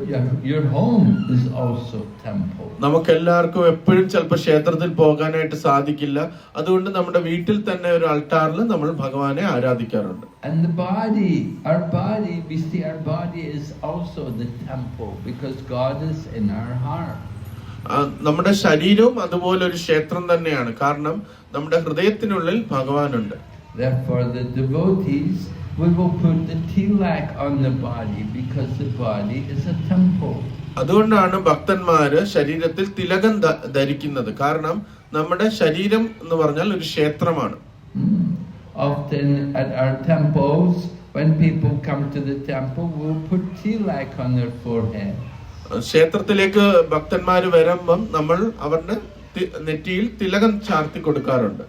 your home is also temple. നമുക്ക് എല്ലാവർക്കും എപ്പോഴും ചിലപ്പോൾ ക്ഷേത്രത്തിൽ പോകാനായിട്ട് സാധിക്കില്ല. അതുകൊണ്ട് നമ്മുടെ വീട്ടിൽ തന്നെ ഒരു അൾട്ടാറിൽ നമ്മൾ ഭഗവാനെ ആരാധിക്കാറുണ്ട്. And the body, our body, we see our body is also the temple because God is in our heart. നമ്മുടെ ശരീരവും അതുപോലെ ഒരു ക്ഷേത്രം തന്നെയാണ്, കാരണം നമ്മുടെ ഹൃദയത്തിനുള്ളിൽ ഭഗവാനുണ്ട്. Therefore the devotees, we will put the tilak on the body because the body is a temple. അതുകൊണ്ടാണ് ഭക്തന്മാര് ശരീരത്തിൽ തിലകം ധരിക്കുന്നത്, കാരണം നമ്മുടെ ശരീരം എന്ന് പറഞ്ഞാൽ ഒരു ക്ഷേത്രമാണ്. Often at our temples when people come to the temple, we'll put tilak on their forehead. ക്ഷേത്രത്തിലേക്ക് ഭക്തന്മാര് വരുമ്പം നമ്മൾ അവരുടെ നെറ്റിയിൽ തിലകം ചാർത്തി കൊടുക്കാറുണ്ട്.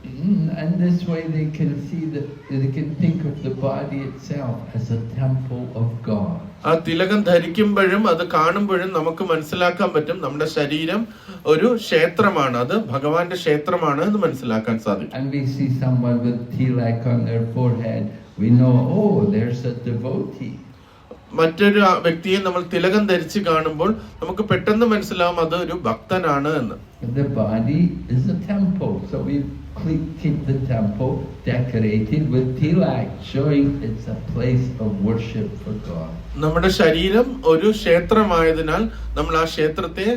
And this way they can see that they can think of the body itself as a temple of God. ആ തിലകം ധരിക്കുമ്പോഴും അത് കാണുമ്പോഴും നമുക്ക് മനസ്സിലാക്കാൻ പറ്റും നമ്മുടെ ശരീരം ഒരു ക്ഷേത്രമാണ്, അത് ഭഗവാന്റെ ക്ഷേത്രമാണ് എന്ന് മനസ്സിലാക്കാൻ സാധിക്കും. And we see someone with tilak on their forehead, we know, oh, there's a devotee. മറ്റൊരു വ്യക്തിയെ നമ്മൾ തിലകം ധരിച്ച് കാണുമ്പോൾ നമുക്ക് പെട്ടെന്ന് മനസ്സിലാവും അത് ഒരു ഭക്തനാണ് എന്ന്. The body is a temple, so we keep the temple decorated with tilak, showing it's a place of worship for God. നമ്മുടെ ശരീരം ഒരു ക്ഷേത്രമായതിനാൽ നമ്മൾ ആ ക്ഷേത്രത്തെ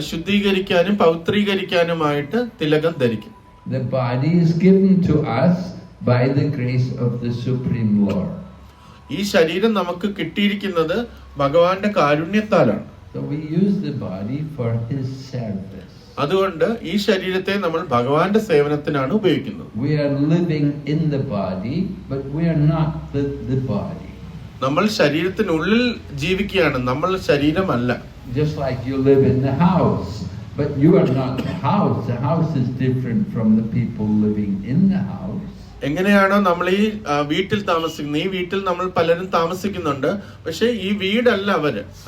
ശുദ്ധീകരിക്കാനും പവിത്രീകരിക്കാനുമായിട്ട് തിലകം ധരിക്കും. The body is given to us by the grace of the Supreme Lord. ഈ ശരീരം നമുക്ക് കിട്ടിയിരിക്കുന്നത് ഭഗവാന്റെ കാരുണ്യത്താലാണ്. So we use the body for His service. അതുകൊണ്ട് ഈ ശരീരത്തെ നമ്മൾ ഭഗവാന്റെ സേവനത്തിനാണ് ഉപയോഗിക്കുന്നത്. We are living in the body, but we are not the body. നമ്മൾ ശരീരത്തിനുള്ളിൽ ജീവിക്കുകയാണ്, നമ്മൾ ശരീരമല്ല. Just like you live in the house, but you are not the house. The house is different from the people living in the house. എങ്ങനെയാണോ നമ്മൾ ഈ വീട്ടിൽ താമസിക്കുന്നത്, ഈ വീട്ടിൽ നമ്മൾ പലരും താമസിക്കുന്നുണ്ട്, പക്ഷെ ഈ വീടല്ല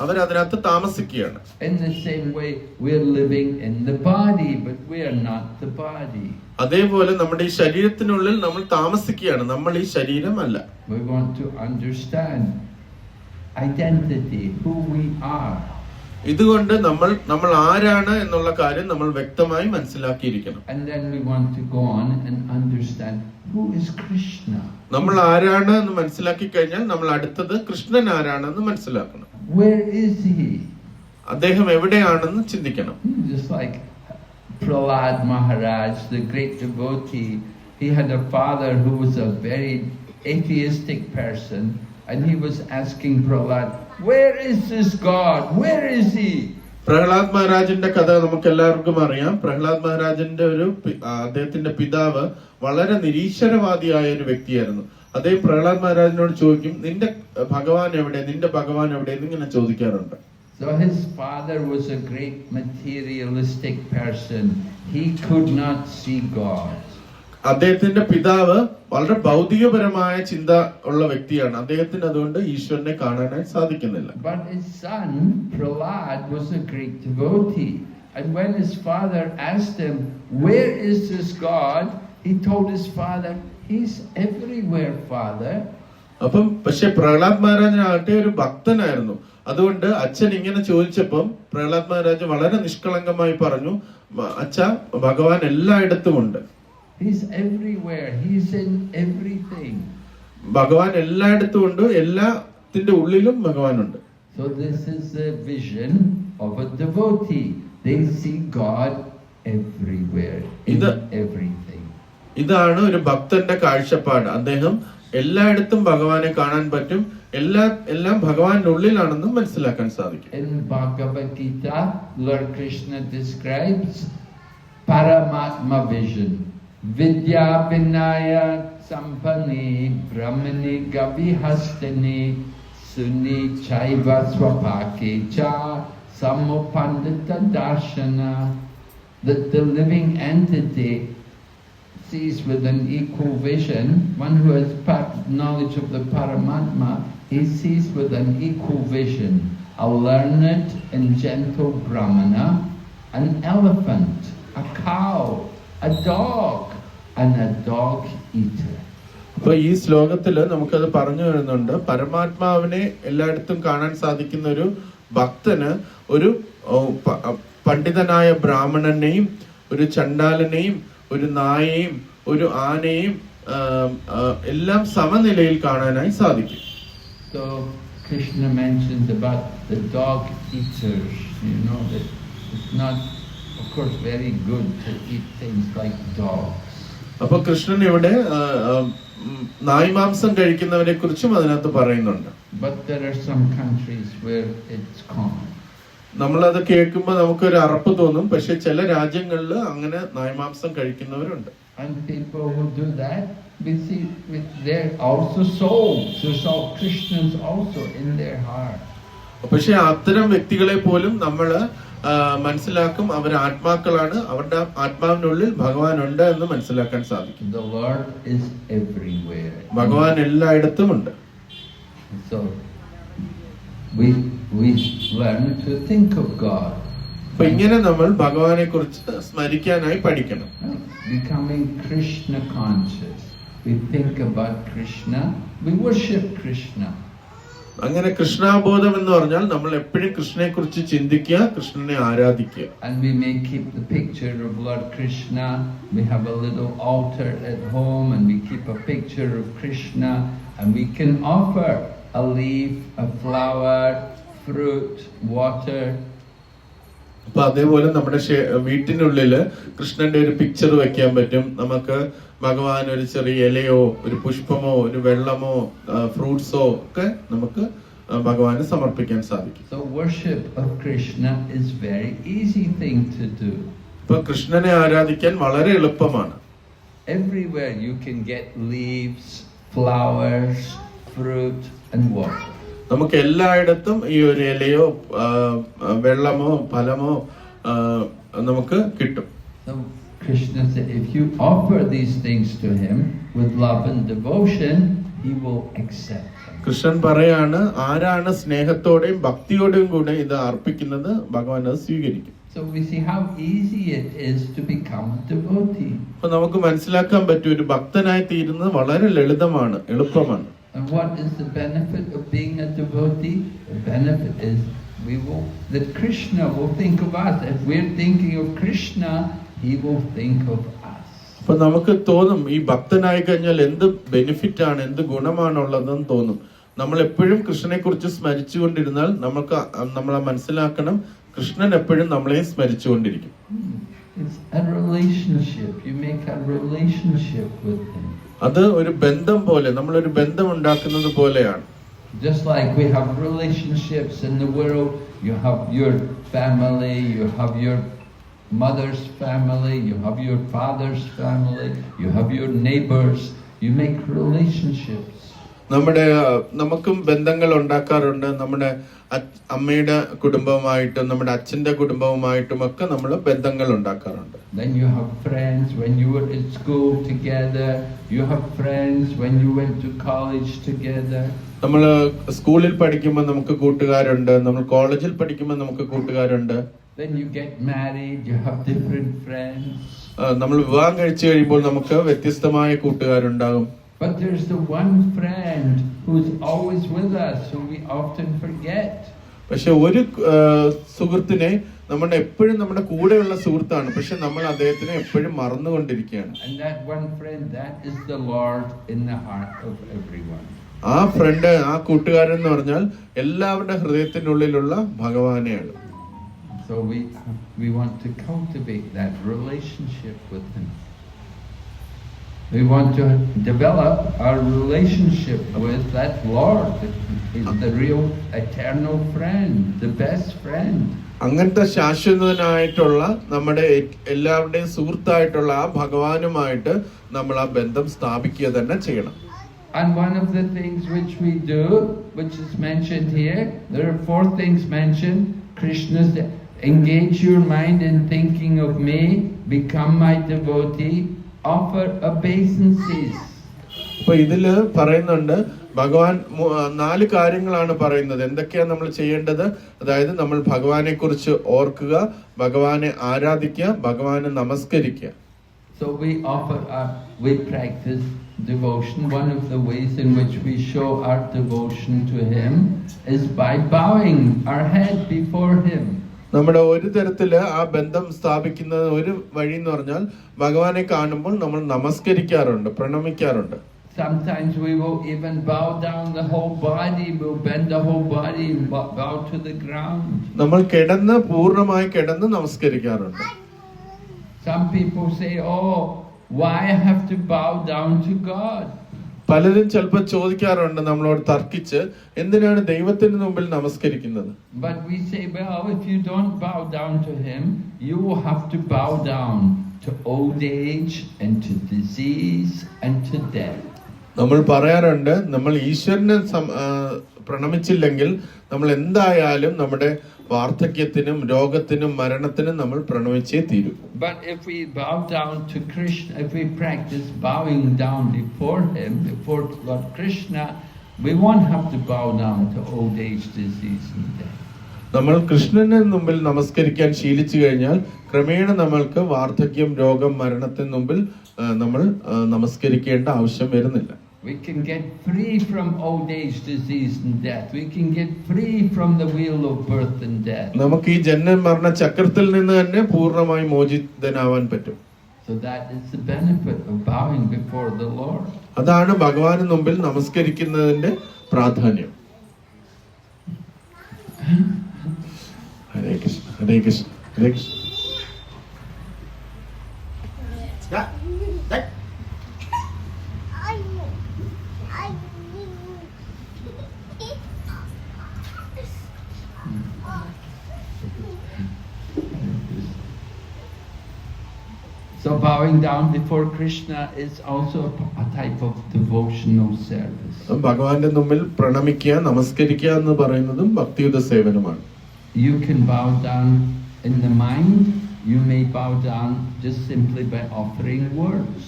അവരതിനകത്ത് താമസിക്കുകയാണ്. In the same way, we are living in the body, but we are not the body. അതേപോലെ നമ്മുടെ ഈ ശരീരത്തിനുള്ളിൽ നമ്മൾ താമസിക്കുകയാണ്, നമ്മൾ ഈ ശരീരമല്ല. We want to understand identity, who we are. ഇതുകൊണ്ട് നമ്മൾ ആരാണ് എന്നുള്ള കാര്യം നമ്മൾ വ്യക്തമായി മനസ്സിലാക്കിയിരിക്കണം. And then we want to go on and understand who is Krishna. നമ്മൾ ആരാണ് എന്ന് മനസ്സിലാക്കി കഴിഞ്ഞാൽ നമ്മൾ അടുത്തത് കൃഷ്ണൻ ആരാണെന്ന് മനസ്സിലാക്കണം. Where is he? അദ്ദേഹം എവിടെയാണെന്ന് ചിന്തിക്കണം. Just like Prahlad Maharaj, the great devotee, he had a father who was a very atheistic person, and he was asking Prahlad, where is this God? Where is he? Prahlad മഹാരാജിന്റെ കഥ നമുക്ക് എല്ലാവർക്കും അറിയാം. പ്രഹ്ലാദ് മഹാരാജിന്റെ അദ്ദേഹത്തിന്റെ പിതാവ് വളരെ നിരീശ്വരവാദിയായ ഒരു വ്യക്തിയായിരുന്നു. അദ്ദേഹം പ്രഹ്ലാദ് മഹാരാജിനോട് ചോദിക്കും, നിന്റെ ഭഗവാൻ എവിടെ, നിന്റെ ഭഗവാൻ എവിടെ എന്നിങ്ങനെ ചോദിക്കാറുണ്ട്. So his father was a great materialistic person. He could not see God. അദ്ദേഹത്തിന്റെ പിതാവ് വളരെ ഭൗതികപരമായ ചിന്ത ഉള്ള വ്യക്തിയാണ്. അദ്ദേഹത്തിന് അതുകൊണ്ട് ഈശ്വരനെ കാണാനായി സാധിക്കുന്നില്ല. But his son Prahlad was a great devotee, and when his father asked him, where is this God, he told his father, he's everywhere, father. അപ്പം പക്ഷെ പ്രഹ്ലാദ് മഹാരാജാകട്ടെ ഒരു ഭക്തനായിരുന്നു. അതുകൊണ്ട് അച്ഛൻ ഇങ്ങനെ ചോദിച്ചപ്പം പ്രഹ്ലാദ് മഹാരാജ് വളരെ നിഷ്കളങ്കമായി പറഞ്ഞു, അച്ഛ, ഭഗവാൻ എല്ലായിടത്തും ഉണ്ട്. He's everywhere. He's in everything. ഭഗവാൻ എല്ലായിടത്തും ഉണ്ട്, എല്ലാത്തിന്റെ ഉള്ളിലും ഭഗവാനുണ്ട്. So this is the vision of a devotee. They see God everywhere, in everything. ഇതാണ് ഒരു ഭക്തന്റെ കാഴ്ചപ്പാട്. അദ്ദേഹം എല്ലായിടത്തും ഭഗവാനെ കാണാൻ പറ്റും, എല്ലാം ഭഗവാന്റെ ഉള്ളിലാണെന്നും മനസ്സിലാക്കാൻ സാധിക്കും. In Bhagavad Gita, Lord Krishna describes Paramatma vision. Vidya Vinaya Sampani Brahmani Gavihastani Suni Chaiva Swapake Cha Samupandita Darshana. That the living entity sees with an equal vision. One who has knowledge of the Paramatma, he sees with an equal vision a learned and gentle Brahmana, an elephant, a cow, a dog, and a dog eater. അപ്പൊ ഈ ശ്ലോകത്തില് നമുക്കത് പറഞ്ഞു വരുന്നുണ്ട്. പരമാത്മാവിനെ എല്ലായിടത്തും കാണാൻ സാധിക്കുന്ന ഒരു ഭക്തന് ഒരു പണ്ഡിതനായ ബ്രാഹ്മണനെയും ഒരു ചണ്ടാലനെയും ഒരു നായയെയും ഒരു ആനയെയും എല്ലാം സമനിലയിൽ കാണാനായി സാധിക്കും. So Krishna mentions about the dog eaters. You know that it's not, of course, very good to eat things like dogs. അപ്പൊ കൃഷ്ണൻ ഇവിടെ നായ്മാംസം കഴിക്കുന്നവരെ കുറിച്ചും അതിനകത്ത് പറയുന്നുണ്ട്. But there are some countries where it's common. നമ്മളത് കേൾക്കുമ്പോൾ നമുക്കൊരു അറപ്പ് തോന്നും, പക്ഷെ ചില രാജ്യങ്ങളിൽ അങ്ങനെ നായ്മാംസം കഴിക്കുന്നവരുണ്ട്. And people who do that, we see they're also souls. There's all Krishnas also in their heart. പക്ഷെ അത്തരം വ്യക്തികളെ പോലും നമ്മൾ മനസ്സിലാക്കും അവർ ആത്മാക്കളാണ്, അവരുടെ ആത്മാവിനുള്ളിൽ ഭഗവാൻ ഉണ്ട് എന്ന് മനസ്സിലാക്കാൻ സാധിക്കും. The Lord is everywhere. ഭഗവാൻ എല്ലായിടത്തും ഉണ്ട്. So we learn to think of God. അപ്പൊ ഇങ്ങനെ നമ്മൾ ഭഗവാനെ കുറിച്ച് സ്മരിക്കാനായി പഠിക്കണം. Becoming Krishna conscious. We think about Krishna. We worship Krishna. അങ്ങനെ കൃഷ്ണാബോധം എന്ന് പറഞ്ഞാൽ നമ്മൾ എപ്പോഴും കൃഷ്ണനെ കുറിച്ച് ചിന്തിക്കുക, കൃഷ്ണനെ ആരാധിക്കുക. And we may keep the picture of Lord Krishna. We have a little altar at home and we keep a picture of Krishna and we can offer a leaf, a flower, fruit, water. അപ്പൊ അതേപോലെ നമ്മുടെ വീട്ടിനുള്ളില് കൃഷ്ണന്റെ ഒരു picture വെക്കാൻ പറ്റും. നമുക്ക് ഭഗവാൻ ഒരു ചെറിയ ഇലയോ ഒരു പുഷ്പമോ ഒരു വെള്ളമോ ഫ്രൂട്ട്സോ ഒക്കെ നമുക്ക് ഭഗവാന് സമർപ്പിക്കാൻ സാധിക്കും. So worship of Krishna is very easy thing to do. ഇപ്പൊ കൃഷ്ണനെ ആരാധിക്കാൻ വളരെ എളുപ്പമാണ്. Everywhere you can get leaves, flowers, fruit and water. നമുക്ക് എല്ലായിടത്തും ഈ ഒരു ഇലയോ വെള്ളമോ ഫലമോ നമുക്ക് കിട്ടും. So Krishna said, if you offer these things to him with love and devotion, he will accept them. Krishnan പറയാണ്, ആരാണ് സ്നേഹത്തോടെയും ഭക്തിയോടെയും കൂടെ ഇത് അർപ്പിക്കുന്നത് ഭഗവാൻ അത് സ്വീകരിക്കും. So we see how easy it is to become a devotee. അപ്പൊ നമുക്ക് മനസ്സിലാക്കാൻ പറ്റും ഒരു ഭക്തനായി തീരുന്നത് വളരെ ലളിതമാണ്, എളുപ്പമാണ്. And what is the benefit of being a devotee? The benefit is that Krishna will think of us. If we're thinking of Krishna, he will think of us. അപ്പൊ നമുക്ക് തോന്നും ഈ ഭക്തനായി കഴിഞ്ഞാൽ എന്ത് ബെനിഫിറ്റ് ആണ്, എന്ത് ഗുണമാണുള്ളതെന്ന് തോന്നും. നമ്മൾ എപ്പോഴും കൃഷ്ണനെ കുറിച്ച് സ്മരിച്ചുകൊണ്ടിരുന്നാൽ നമ്മളെ മനസ്സിലാക്കണം, കൃഷ്ണൻ എപ്പോഴും നമ്മളെ സ്മരിച്ചുകൊണ്ടിരിക്കും. It's a relationship. You make a relationship with him. അത് ഒരു ബന്ധം പോലെ, നമ്മളൊരു ബന്ധം ഉണ്ടാക്കുന്നത് പോലെയാണ്. Just like we have relationships in the world, you have your family, you have your mother's family, you have your father's family, you have your neighbors, you make relationships. നമുക്കും ബന്ധങ്ങൾ ഉണ്ടാക്കാറുണ്ട്. നമ്മുടെ അമ്മയുടെ കുടുംബവുമായിട്ടും നമ്മുടെ അച്ഛന്റെ കുടുംബവുമായിട്ടും ഒക്കെ നമ്മൾ ബന്ധങ്ങൾ ഉണ്ടാക്കാറുണ്ട്. Then you have friends when you were at school together, you have friends when you went to college together. നമ്മൾ സ്കൂളിൽ പഠിക്കുമ്പോൾ നമുക്ക് കൂട്ടുകാരുണ്ട്, നമ്മൾ കോളേജിൽ പഠിക്കുമ്പോൾ നമുക്ക് കൂട്ടുകാരുണ്ട്. Then you get married, you have different friends. നമ്മൾ വിവാഹം കഴിച്ചു കഴിയുമ്പോൾ നമുക്ക് വ്യത്യസ്തമായ കൂട്ടുകാരുണ്ടാകും. But there's the one friend who's always with us, who we often forget. പക്ഷെ ഒരു സുഹൃത്തിനെ എപ്പോഴും നമ്മുടെ കൂടെയുള്ള സുഹൃത്താണ്, പക്ഷെ നമ്മൾ അദ്ദേഹത്തിനെ എപ്പോഴും മറന്നുകൊണ്ടിരിക്കുകയാണ്. And that one friend, that is the Lord in the heart of everyone. ആ ഫ്രണ്ട്, ആ കൂട്ടുകാരൻ എന്ന് പറഞ്ഞാൽ എല്ലാവരുടെ ഹൃദയത്തിനുള്ളിലുള്ള ഭഗവാനെയാണ്. So we want to cultivate that relationship with him. We want to develop our relationship with that Lord. He's the real eternal friend, the best friend. അങ്ങനത്തെ ശാശ്വതനായിട്ടുള്ള നമ്മുടെ എല്ലാവരുടെയും സുഹൃത്തായിട്ടുള്ള ആ ഭഗവാനുമായിട്ട് നമ്മൾ ആ ബന്ധം സ്ഥാപിക്കുക തന്നെ ചെയ്യണം. And one of the things which we do, which is mentioned here, there are 4 things mentioned. Krishna said, engage your mind in thinking of me, become my devotee, offer obeisances. അപ്പൊ ഇതില് പറയുന്നുണ്ട്, ഭഗവാൻ 4 കാര്യങ്ങളാണ് പറയുന്നത്. എന്തൊക്കെയാണ് നമ്മൾ ചെയ്യേണ്ടത്? അതായത് നമ്മൾ ഭഗവാനെ കുറിച്ച് ഓർക്കുക, ഭഗവാനെ ആരാധിക്കുക, ഭഗവാനെ നമസ്കരിക്കുക. So we practice devotion. One of the ways in which we show our devotion to him is by bowing our head before him. നമ്മുടെ ഒരു തരത്തില് ആ ബന്ധം സ്ഥാപിക്കുന്ന ഒരു വഴി എന്ന് പറഞ്ഞാൽ ഭഗവാനെ കാണുമ്പോൾ നമ്മൾ നമസ്കരിക്കാറുണ്ട്, പ്രണമിക്കാറുണ്ട്. Sometimes we will even bow down the whole body, we'll bend the whole body and bow to the ground. നമ്മൾ പൂർണ്ണമായി കിടന്ന് നമസ്കരിക്കാറുണ്ട്. Some people say, oh, why I have to bow down to God? പലരും ചിലപ്പോൾ ചോദിക്കാറുണ്ട് നമ്മളോട് തർക്കിച്ച്, എന്തിനാണ് ദൈവത്തിന് മുമ്പിൽ നമസ്കരിക്കുന്നത്? But we say, well, if you don't bow down to him, you will have to bow down to old age and to disease and to death. നമ്മൾ പറയാറുണ്ട്, നമ്മൾ ഈശ്വരനെ പ്രണമിച്ചില്ലെങ്കിൽ നമ്മൾ എന്തായാലും നമ്മുടെ വാർദ്ധക്യത്തിനും രോഗത്തിനും മരണത്തിനും നമ്മൾ പ്രണമിച്ചേ തീരൂ. But if we bow down to Krishna, if we practice bowing down before him, before Lord Krishna, we won't have to bow down to old age, disease and death. നമ്മൾ കൃഷ്ണന് മുമ്പിൽ നമസ്കരിക്കാൻ ശീലിച്ചു കഴിഞ്ഞാൽ ക്രമേണ നമ്മൾക്ക് വാർദ്ധക്യം, രോഗം, മരണത്തിന് മുമ്പിൽ നമ്മൾ നമസ്കരിക്കേണ്ട ആവശ്യം വരുന്നില്ല. We can get free from old age, disease and death. We can get free from the wheel of birth and death. നമുക്ക് ഈ ജനന മരണ ചക്രത്തിൽ നിന്ന് തന്നെ പൂർണ്ണമായി മോചിതനാവാൻ പറ്റും. So that is the benefit of bowing before the Lord. അതാണ് ഭഗവാന് മുമ്പിൽ നമസ്കരിക്കുന്നതിന്റെ പ്രാധാന്യം. ഹരേ കൃഷ്ണ, ഹരേ കൃഷ്ണ, ഹരേ Krishna. So bowing down before Krishna is also a type of devotional service. ഭഗവാന്റെ മുമ്പിൽ പ്രണമിക്കുക, നമസ്കരിക്കുക എന്ന് പറയുന്നതും ഭക്തിയുത സേവനമാണ്. You can bow down in the mind. You may bow down just simply by offering words.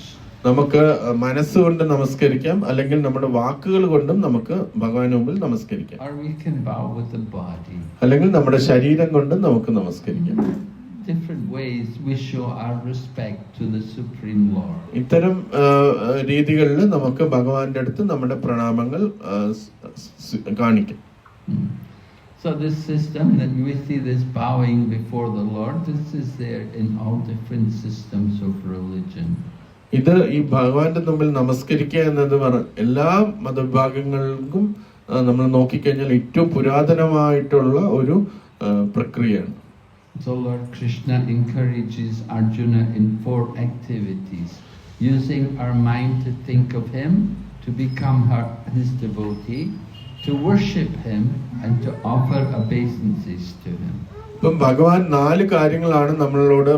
നമുക്ക് മനസ്സുകൊണ്ട് നമസ്കരിക്കാം, അല്ലെങ്കിൽ നമ്മുടെ വാക്കുകൾ കൊണ്ടും നമുക്ക് ഭഗവാന് മുമ്പിൽ നമസ്കരിക്കാം. Or we can bow with the body. അല്ലെങ്കിൽ നമ്മുടെ ശരീരം കൊണ്ടും നമുക്ക് നമസ്കരിക്കാം. Different ways we show our respect to the Supreme Lord. ഇത്തരം രീതികളിൽ നമുക്ക് ഭഗവാന്റെ അടുത്ത് നമ്മുടെ പ്രണാമങ്ങൾ കാണിക്കാം. So this system that we see, this bowing before the Lord, this is there in all different systems of religion. ഇത് ഈ ഭഗവാന്റെ മുമ്പിൽ നമസ്കരിക്കുക എന്നത് എല്ലാ മതവിഭാഗങ്ങൾക്കും നമ്മൾ നോക്കിക്കഴിഞ്ഞാൽ ഏറ്റവും പുരാതനമായിട്ടുള്ള ഒരു പ്രക്രിയയാണ്. So Lord Krishna encourages Arjuna in 4 activities, using our mind to think of him, to become his devotee, to worship him, and to offer obeisances to him. ഇപ്പം ഭഗവാൻ 4 കാര്യങ്ങളാണ് നമ്മളോട്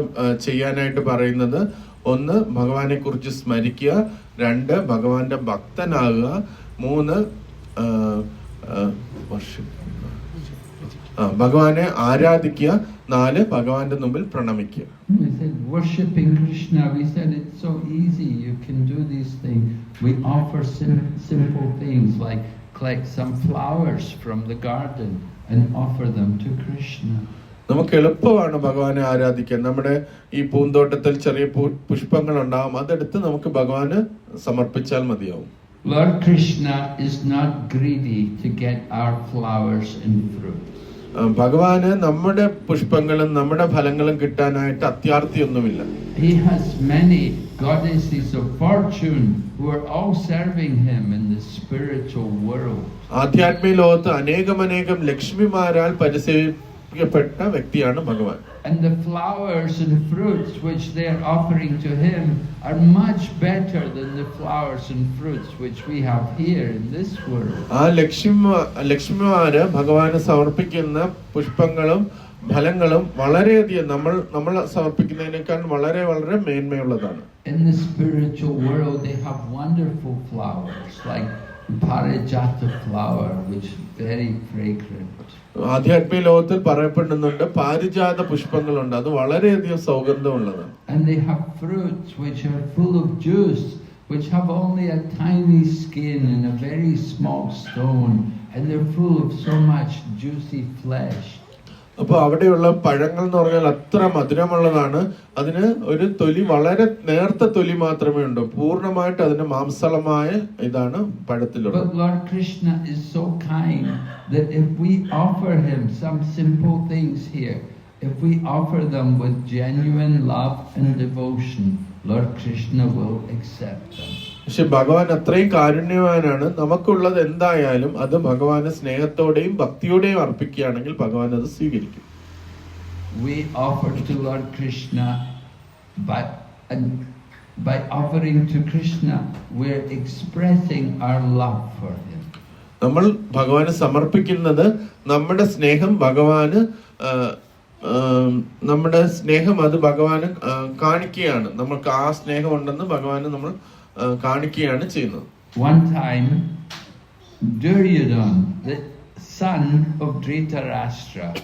ചെയ്യാനായിട്ട് പറയുന്നത്. 1, ഭഗവാനെ കുറിച്ച് സ്മരിക്കുക. 2, ഭഗവാന്റെ ഭക്തനാകുക. 3, ഭഗവാനെ ആരാധിക്കുക. 4, ഭഗവാന്റെ മുമ്പിൽ പ്രണമിക്കുക. We said worshipping Krishna, we said it's so easy, you can do these things. We offer simple things like collect some flowers from the garden and offer them to Krishna. നമുക്ക് എളുപ്പമാണ് ഭഗവാനെ ആരാധിക്കാൻ. നമ്മുടെ ഈ പൂന്തോട്ടത്തിൽ ചെറിയ പുഷ്പങ്ങൾ ഉണ്ടാവും, അതെടുത്ത് നമുക്ക് ഭഗവാന് സമർപ്പിച്ചാൽ മതിയാവും. Lord Krishna is not greedy to get our flowers and fruits. ഭഗവാന് നമ്മുടെ പുഷ്പങ്ങളും നമ്മുടെ ഫലങ്ങളും കിട്ടാനായിട്ട് അത്യാർത്തിയൊന്നുമില്ല. He has many goddesses of fortune who are all serving him in the spiritual world. ആധ്യാത്മിക ലോകത്ത് അനേകം ലക്ഷ്മിമാരാൽ പരിസേവിക്കപ്പെട്ട വ്യക്തിയാണ് ഭഗവാൻ. And the flowers and fruits which they are offering to him are much better than the flowers and fruits which we have here in this world. ആ ലക്ഷ്മിമാര് ഭഗവാന് സമർപ്പിക്കുന്ന പുഷ്പങ്ങളും ഫലങ്ങളും വളരെയധികം നമ്മൾ സമർപ്പിക്കുന്നതിനേക്കാൾ വളരെ മേന്മയുള്ളതാണ്. In the spiritual world they have wonderful flowers like Parijata flower, which is very fragrant. ആധ്യാത്മിക ലോകത്തിൽ പറയപ്പെടുന്നുണ്ട് പാരിജാത പുഷ്പങ്ങളുണ്ട്, അത് വളരെയധികം സൗഗന്ധമുള്ളതാണ്. And they have fruits which are full of juice, which have only a tiny skin and a very small stone, and they're full of so much juicy flesh. അപ്പൊ അവിടെയുള്ള പഴങ്ങൾ എന്ന് പറഞ്ഞാൽ അത്ര മധുരമുള്ളതാണ്. അതിന് ഒരു തൊലി, വളരെ നേർത്ത തൊലി മാത്രമേ ഉള്ളൂ. പൂർണ്ണമായിട്ട് അതിന്റെ മാംസളമായ ഇതാണ് പഴത്തിലുള്ളത്. But Lord Krishna is so kind that if we offer him some simple things here, if we offer them with genuine love and devotion, Lord Krishna will accept them. പക്ഷെ ഭഗവാൻ അത്രയും കാരുണ്യവാനാണ്. നമുക്കുള്ളത് എന്തായാലും അത് ഭഗവാന് സ്നേഹത്തോടെയും ഭക്തിയോടെയും അർപ്പിക്കുകയാണെങ്കിൽ ഭഗവാൻ അത് സ്വീകരിക്കും. We offer to Lord Krishna by offering to Krishna, we're expressing our love for him. നമ്മൾ ഭഗവാന് സമർപ്പിക്കുന്നത് നമ്മുടെ സ്നേഹം ഭഗവാന് നമ്മുടെ സ്നേഹം അത് ഭഗവാന് കാണിക്കുകയാണ്. നമുക്ക് ആ സ്നേഹം ഉണ്ടെന്ന് ഭഗവാന് നമ്മൾ കാണിക്കുകയാണ് ചെയ്യുന്നത്. one time Duryodhana, the son of Dhritarashtra,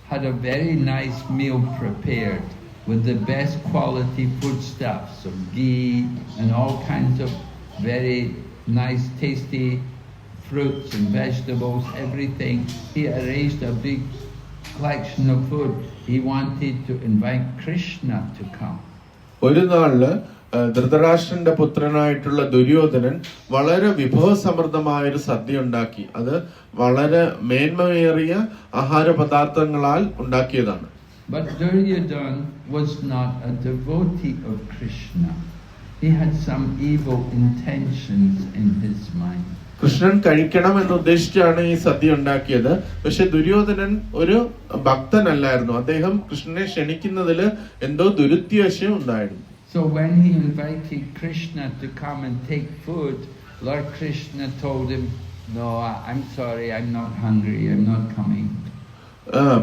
had a very nice meal prepared with the best quality foodstuffs of ghee and all kinds of very nice tasty fruits and vegetables, everything. He arranged a big collection of food. He wanted to invite Krishna to come. ഒരു നാളില് ധൃതരാഷ്ട്രന്റെ പുത്രനായിട്ടുള്ള ദുര്യോധനൻ വളരെ വിഭവസമൃദ്ധമായ ഒരു സദ്യ ഉണ്ടാക്കി. അത് വളരെ മേന്മയേറിയ ആഹാര പദാർത്ഥങ്ങളാൽ ഉണ്ടാക്കിയതാണ്. But Duryodhana was not a devotee of Krishna. He had some evil intentions in his mind. Krishnan കഴിക്കണം എന്ന് ഉദ്ദേശിച്ചാണ് ഈ സദ്യ ഉണ്ടാക്കിയത്. പക്ഷെ ദുര്യോധനൻ ഒരു ഭക്തനല്ലായിരുന്നു. അദ്ദേഹം കൃഷ്ണനെ ക്ഷണിക്കുന്നതിൽ എന്തോ ദുരുദ്ദേശം ഉണ്ടായിരുന്നു. So when he invited Krishna to come and take food, Lord Krishna told him, "No, I'm sorry, I'm not hungry, I'm not coming."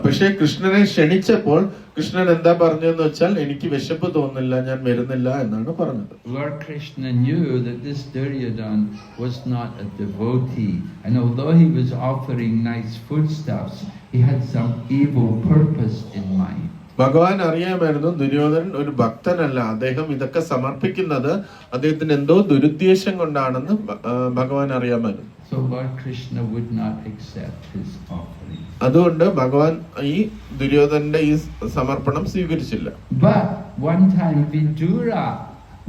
പക്ഷെ കൃഷ്ണനെ ക്ഷണിച്ചപ്പോൾ കൃഷ്ണൻ എന്താ പറഞ്ഞതെന്ന് വെച്ചാൽ എനിക്ക് വിശപ്പ് തോന്നുന്നില്ല, ഞാൻ വരുന്നില്ല എന്നാണ് പറഞ്ഞത്. Lord Krishna knew that this Duryodhana was not a devotee, and although he was offering nice foodstuffs, he had some evil purpose in mind. ഭഗവാൻ അറിയാമായിരുന്നു ദുര്യോധനൻ ഒരു ഭക്തനല്ല, അദ്ദേഹം ഇതൊക്കെ സമർപ്പിക്കുന്നത് അദ്ദേഹത്തിന് എന്തോ ദുരുദ്ദേശം കൊണ്ടാണെന്ന് ഭഗവാൻ അറിയാമായിരുന്നു. So Lord Krishna would not accept his offering. അതുകൊണ്ട് ഭഗവാൻ ഈ ദുര്യോധനന്റെ ഈ സമർപ്പണം സ്വീകരിച്ചില്ല. But one time Vidura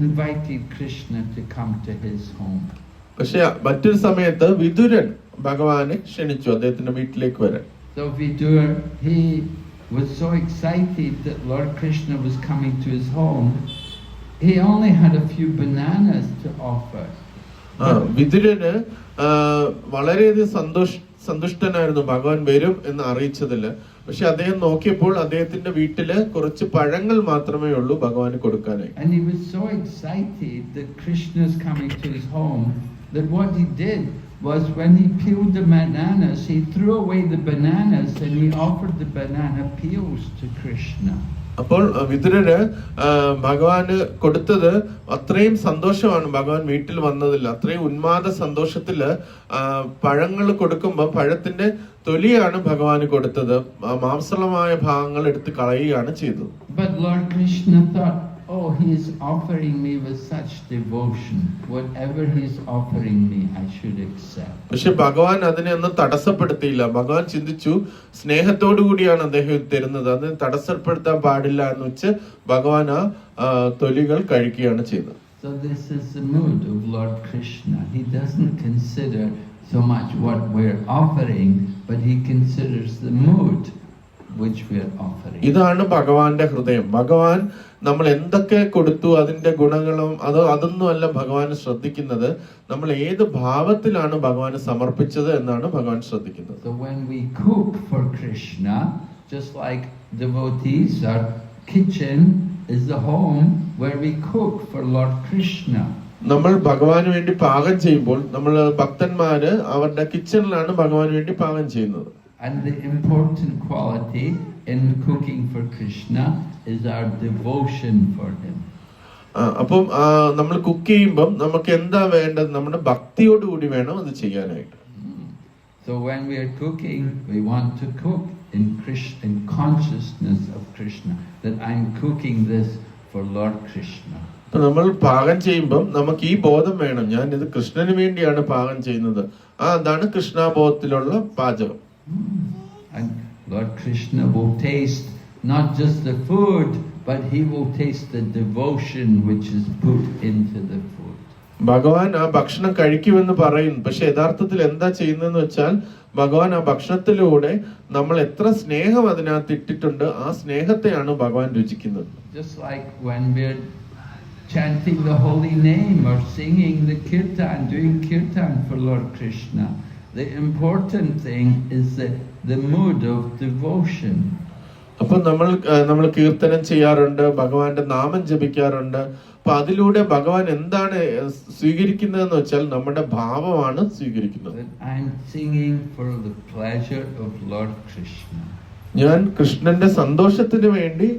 invited Krishna to come to his home. പക്ഷെ മറ്റൊരു സമയത്ത് വിദുരൻ ഭഗവാനെ ക്ഷണിച്ചു അദ്ദേഹത്തിന്റെ വീട്ടിലേക്ക് വരാൻ. So Vidura, he was so excited that Lord Krishna was coming to his home. He only had a few bananas to offer. വിദുരന് വളരെയധികം സന്തുഷ്ടനായിരുന്നു ഭഗവാൻ വരും എന്ന് അറിയിച്ചതില്. പക്ഷെ അദ്ദേഹം നോക്കിയപ്പോൾ അദ്ദേഹത്തിന്റെ വീട്ടില് കുറച്ച് പഴങ്ങൾ മാത്രമേ ഉള്ളൂ ഭഗവാന് കൊടുക്കാനായി. And he was so excited that Krishna is coming to his home that what he did was when he peeled the bananas, he threw away the bananas and he offered the banana peels to Krishna. അപ്പോൾ വിദുരന് ഭഗവാന് കൊടുത്തത് അത്രയും സന്തോഷമാണ്. ഭഗവാൻ വീട്ടിൽ വന്നതിൽ അത്രയും ഉന്മാദ സന്തോഷത്തില് പഴങ്ങൾ കൊടുക്കുമ്പോ പഴത്തിന്റെ തൊലിയാണ് ഭഗവാന് കൊടുത്തത്, മാംസളമായ ഭാഗങ്ങൾ എടുത്ത് കളയുകയാണ് ചെയ്തത്. But Lord Krishna thought, oh, he is offering me with such devotion. Whatever he is offering me, I should accept. പക്ഷെ ഭഗവാൻ അതിനെ ഒന്നും തടസ്സപ്പെടുത്തിയില്ല. ഭഗവാൻ ചിന്തിച്ചു സ്നേഹത്തോടു കൂടിയാണ് അദ്ദേഹം തരുന്നത്, അതിനെ തടസ്സപ്പെടുത്താൻ പാടില്ല എന്ന് വെച്ച് ഭഗവാൻ ആ തൊലികൾ കഴിക്കുകയാണ് ചെയ്തത്. So this is the mood of Lord Krishna. He doesn't consider so much what we're offering, but he considers the mood which we are offering. ഇതാണ് ഭഗവാന്റെ ഹൃദയം. ഭഗവാൻ നമ്മൾ എന്തൊക്കെ കൊടുത്തു അതിന്റെ ഗുണങ്ങളും അതൊന്നുമല്ല ഭഗവാൻ ശ്രദ്ധിക്കുന്നത്, നമ്മൾ ഏത് ഭാവത്തിലാണ് ഭഗവാന് സമർപ്പിച്ചത് എന്നാണ് ഭഗവാൻ ശ്രദ്ധിക്കുന്നത്. So when we cook for Krishna, just like devotees, our kitchen is the home where we cook for Lord Krishna. നമ്മൾ ഭഗവാന് വേണ്ടി പാകം ചെയ്യുമ്പോൾ നമ്മൾ ഭക്തന്മാര് അവരുടെ കിച്ചണിലാണ് ഭഗവാന് വേണ്ടി പാകം ചെയ്യുന്നത്. And the important quality in cooking for Krishna is our devotion for him. അപ്പം നമ്മൾ കുക്ക് ചെയ്യുമ്പോൾ നമുക്ക് എന്താ വേണ്ടത്, നമ്മുടെ ഭക്തിയോടുകൂടി വേണം അത് ചെയ്യാനായിട്ട്. So when we are cooking, we want to cook in consciousness of Krishna, that I'm cooking this for Lord Krishna. അപ്പൊ നമ്മൾ പാകം ചെയ്യുമ്പോൾ നമുക്ക് ഈ ബോധം വേണം, ഞാൻ ഇത് കൃഷ്ണന് വേണ്ടിയാണ് പാകം ചെയ്യുന്നത്. അതാണ് കൃഷ്ണബോധത്തിലുള്ള പാചകം. And Lord Krishna will taste not just the food, but he will taste the devotion which is put into the food. ഭഗവാൻ ആ ഭക്ഷണം കഴിക്കുമെന്ന് പറയുന്നു, പക്ഷെ യഥാർത്ഥത്തിൽ എന്താ ചെയ്യുന്നതെന്ന് വെച്ചാൽ ഭഗവാൻ ആ ഭക്ഷണത്തിലൂടെ നമ്മൾ എത്ര സ്നേഹം അതിനകത്ത് ഇട്ടിട്ടുണ്ട്, ആ സ്നേഹത്തെയാണ് ഭഗവാൻ രുചിക്കുന്നത്. Just like when we're chanting the holy name or singing the kirtan, doing kirtan for Lord Krishna, the important thing is the mood of devotion. അപ്പൊ നമ്മൾ കീർത്തനം ചെയ്യാറുണ്ട്, ഭഗവാന്റെ നാമം ജപിക്കാറുണ്ട്. അപ്പൊ അതിലൂടെ ഭഗവാൻ എന്താണ് സ്വീകരിക്കുന്നതെന്ന് വെച്ചാൽ നമ്മുടെ ഭാവമാണ് സ്വീകരിക്കുന്നത്. I'm singing for the pleasure of Lord Krishna. ഞാൻ കൃഷ്ണന്റെ സന്തോഷത്തിന് വേണ്ടി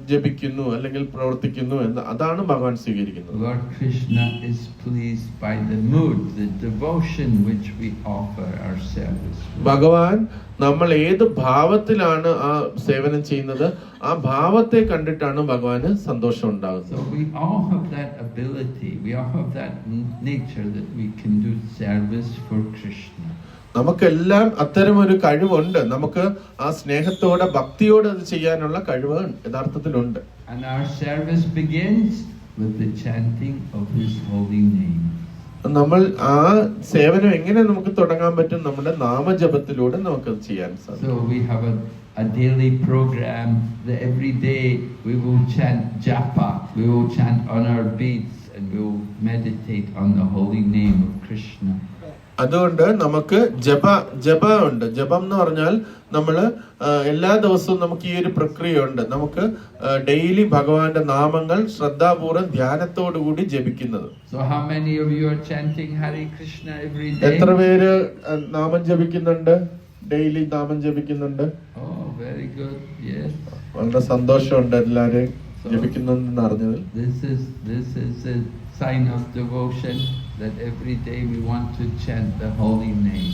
ജപിക്കുന്നു അല്ലെങ്കിൽ പ്രവർത്തിക്കുന്നു എന്ന് അതാണ് ഭഗവാൻ സ്വീകരിക്കുന്നത്. Lord Krishna is pleased by the mood, the devotion which we offer our service. ഭഗവാൻ നമ്മൾ ഏത് ഭാവത്തിലാണ് ആ സേവനം ചെയ്യുന്നത് ആ ഭാവത്തെ കണ്ടിട്ടാണ് ഭഗവാന് സന്തോഷം ഉണ്ടാകുന്നത്. So we all have that ability, we all have that nature that we can do service for Krishna. നമുക്കെല്ലാം അത്തരം ഒരു കഴിവുണ്ട്. നമുക്ക് ആ സ്നേഹത്തോടെ ഭക്തിയോടെ അത് ചെയ്യാനുള്ള കഴിവ് യഥാർത്ഥത്തിലുണ്ട്. And our service begins with the chanting of His holy name. നമ്മൾ ആ സേവനം എങ്ങനെ നമുക്ക് തുടങ്ങാൻ പറ്റും? നമ്മുടെ നാമജപത്തിലൂടെ നമുക്കത് ചെയ്യാൻ സാധിക്കും. So we have a daily program that every day we will chant japa, we will chant on our beads and we will meditate on the holy name of Krishna. അതുകൊണ്ട് നമുക്ക് ജപം ഉണ്ട്. ജപം എന്ന് പറഞ്ഞാൽ നമ്മള് എല്ലാ ദിവസവും നമുക്ക് ഈ ഒരു പ്രക്രിയ ഉണ്ട്. നമുക്ക് ഡെയിലി ഭഗവാന്റെ നാമങ്ങൾ ശ്രദ്ധാപൂർവ്വം ധ്യാനത്തോടുകൂടി ജപിക്കുന്നത്. So how many of you are chanting Hare Krishna every day? എത്ര പേര് നാമം ജപിക്കുന്നുണ്ട്? ഡെയിലി നാമം ജപിക്കുന്നുണ്ട്? Oh, very good. Yes. വളരെ സന്തോഷമുണ്ട് എല്ലാരും ജപിക്കുന്നെന്ന് അറിഞ്ഞതിൽ. This is a sign of devotion that every day we want to chant the holy name.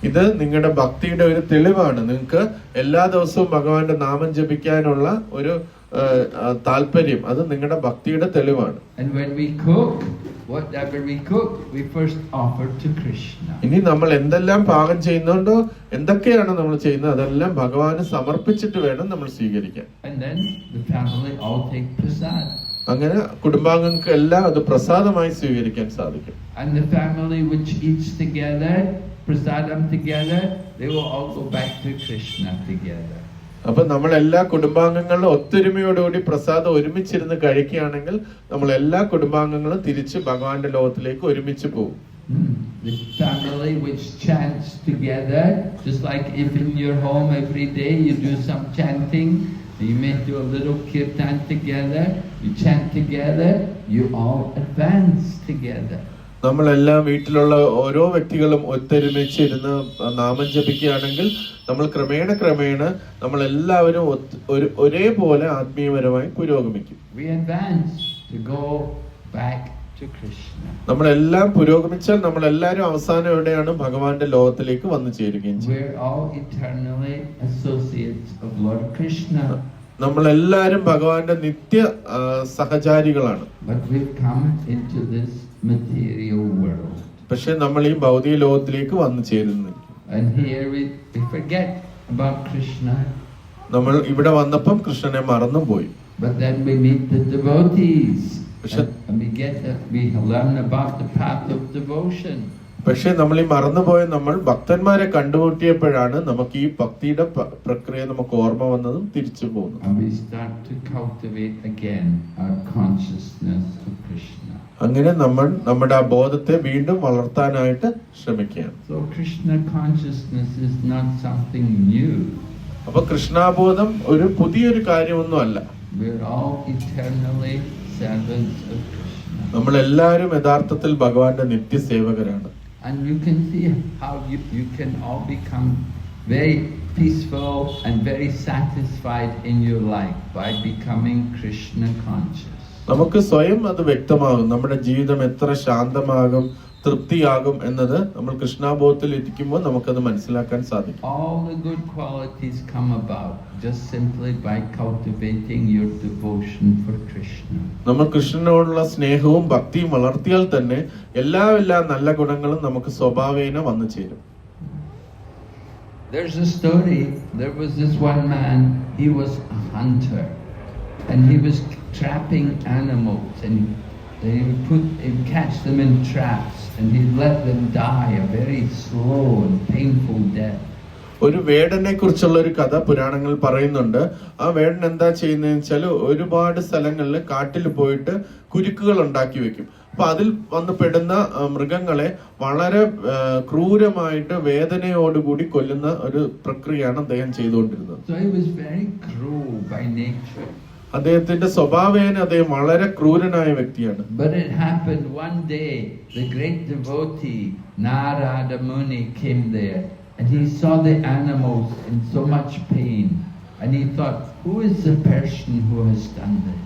ഇത് നിങ്ങളുടെ ഭക്തിയുടെ ഒരു തെളിവാണ്. നിങ്ങൾക്ക് എല്ലാ ദിവസവും ഭഗവാന്റെ നാമം ജപിക്കാനുള്ള ഒരു താല്പര്യം, അത് നിങ്ങളുടെ ഭക്തിയുടെ തെളിവാണ്. And when we cook, whatever we cook, we first offer to Krishna. ഇനി നമ്മൾ എന്തെല്ലാം പാകം ചെയ്യുന്നുണ്ടോ, എന്തൊക്കെയാണ് നമ്മൾ ചെയ്യുന്നത്, അതെല്ലാം ഭഗവാന് സമർപ്പിച്ചിട്ട് വേണം നമ്മൾ സ്വീകരിക്കാൻ. And then the family all take prasad. അങ്ങനെ കുടുംബാംഗങ്ങൾക്ക് എല്ലാം അത് പ്രസാദമായി സ്വീകരിക്കാൻ സാധിക്കും. And the family which eats together, prasadam together, they will all go back to Krishna together. അപ്പൊ നമ്മൾ എല്ലാ കുടുംബാംഗങ്ങളും ഒത്തൊരുമയോടുകൂടി പ്രസാദം ഒരുമിച്ചിരുന്ന് കഴിക്കുകയാണെങ്കിൽ നമ്മൾ എല്ലാ കുടുംബാംഗങ്ങളും തിരിച്ച് ഭഗവാന്റെ ലോകത്തിലേക്ക് ഒരുമിച്ച് പോകും. The family which chants together, just like if in your home every day you do some chanting, you may do a little kirtan together, you chant together, you all advance together. നമ്മളെല്ലാം വീട്ടിലുള്ള ഓരോ വ്യക്തികളും ഒത്തൊരുമിച്ചിരുന്ന് നാമം ജപിക്കുകയാണെങ്കിൽ നമ്മൾ ക്രമേണ നമ്മൾ എല്ലാവരും ഒരേപോലെ ആത്മീയപരമായി പുരോഗമിക്കും. We advance to go back to Krishna. നമ്മളെല്ലാം പുരോഗമിച്ചാൽ നമ്മളെല്ലാരും അവസാനം എവിടെയാണ്? ഭഗവാന്റെ ലോകത്തിലേക്ക് വന്നു ചേരുകയും ചെയ്യും. We're all eternally associates of Lord Krishna. നമ്മളെല്ലാരും ഭഗവാന്റെ നിത്യ സഹചാരികളാണ്. But we've come into this material world. പക്ഷെ നമ്മൾ ഈ ഭൗതിക ലോകത്തിലേക്ക് വന്നു ചേരുന്നു. And here we forget about Krishna. നമ്മൾ ഇവിടെ വന്നപ്പം കൃഷ്ണനെ മറന്നുപോയി. But then we meet the devotees. And we learn about the path of devotion. പക്ഷെ നമ്മൾ ഈ മറന്നുപോയ നമ്മൾ ഭക്തന്മാരെ കണ്ടുമുട്ടിയപ്പോഴാണ് നമുക്ക് ഈ ഭക്തിയുടെ പ്രക്രിയ നമുക്ക് ഓർമ്മ വന്നതും തിരിച്ചു പോകുന്നതും. And we start to cultivate again our consciousness of Krishna. അങ്ങനെ നമ്മൾ നമ്മുടെ ആ ബോധത്തെ വീണ്ടും വളർത്താനായിട്ട് ശ്രമിക്കുകയാണ്. So Krishna consciousness is not something new. അപ്പൊ കൃഷ്ണാബോധം ഒരു പുതിയൊരു കാര്യമൊന്നും അല്ല. We're all eternally servants of Krishna. നമ്മളെല്ലാവരും യഥാർത്ഥത്തിൽ ഭഗവാന്റെ നിത്യസേവകരാണ്. And you can see how you can all become very peaceful and very satisfied in your life by becoming Krishna conscious. നമുക്ക് സ്വയം അത് വ്യക്തമാകും. നമ്മുടെ ജീവിതം എത്ര ശാന്തമാകും, തൃപ്തിയാകും എന്നത് നമ്മൾ കൃഷ്ണാബോധത്തിൽ ഇരിക്കുമ്പോൾ നമുക്കത് മനസ്സിലാക്കാൻ സാധിക്കും. All the good qualities come about just simply by cultivating your devotion for Krishna. നമ്മൾ കൃഷ്ണനോടുള്ള സ്നേഹവും ഭക്തിയും വളർത്തിയാൽ തന്നെ എല്ലാ നല്ല ഗുണങ്ങളും നമുക്ക് സ്വഭാവേന വന്നു ചേരും. There's a story. There was this one man. He was a hunter, and he was trapping animals, and he would catch them in traps, and he'd let them die a very slow and painful death. ഒരു വേടനെ കുറിച്ചുള്ള ഒരു കഥ പുരാണങ്ങളിൽ പറയുന്നുണ്ട്. ആ വേടൻ എന്താ ചെയ്യുന്നതെന്ന് വെച്ചാൽ ഒരുപാട് സ്ഥലങ്ങളിൽ കാട്ടിൽ പോയിട്ട് കുരുക്കുകൾ ഉണ്ടാക്കി വെക്കും. അപ്പൊ അതിൽ വന്ന് പെടുന്ന മൃഗങ്ങളെ വളരെ ക്രൂരമായിട്ട് വേദനയോടുകൂടി കൊല്ലുന്ന ഒരു പ്രക്രിയയാണ് അദ്ദേഹം ചെയ്തുകൊണ്ടിരുന്നത്. So he was very cruel by nature. അദ്ദേഹത്തിന്റെ സ്വഭാവേന അദ്ദേഹം വളരെ ക്രൂരനായ വ്യക്തിയാണ്. But it happened one day, the great devotee Narada Muni came there, and he saw the animals in so much pain, and he thought, who is the person who has done this?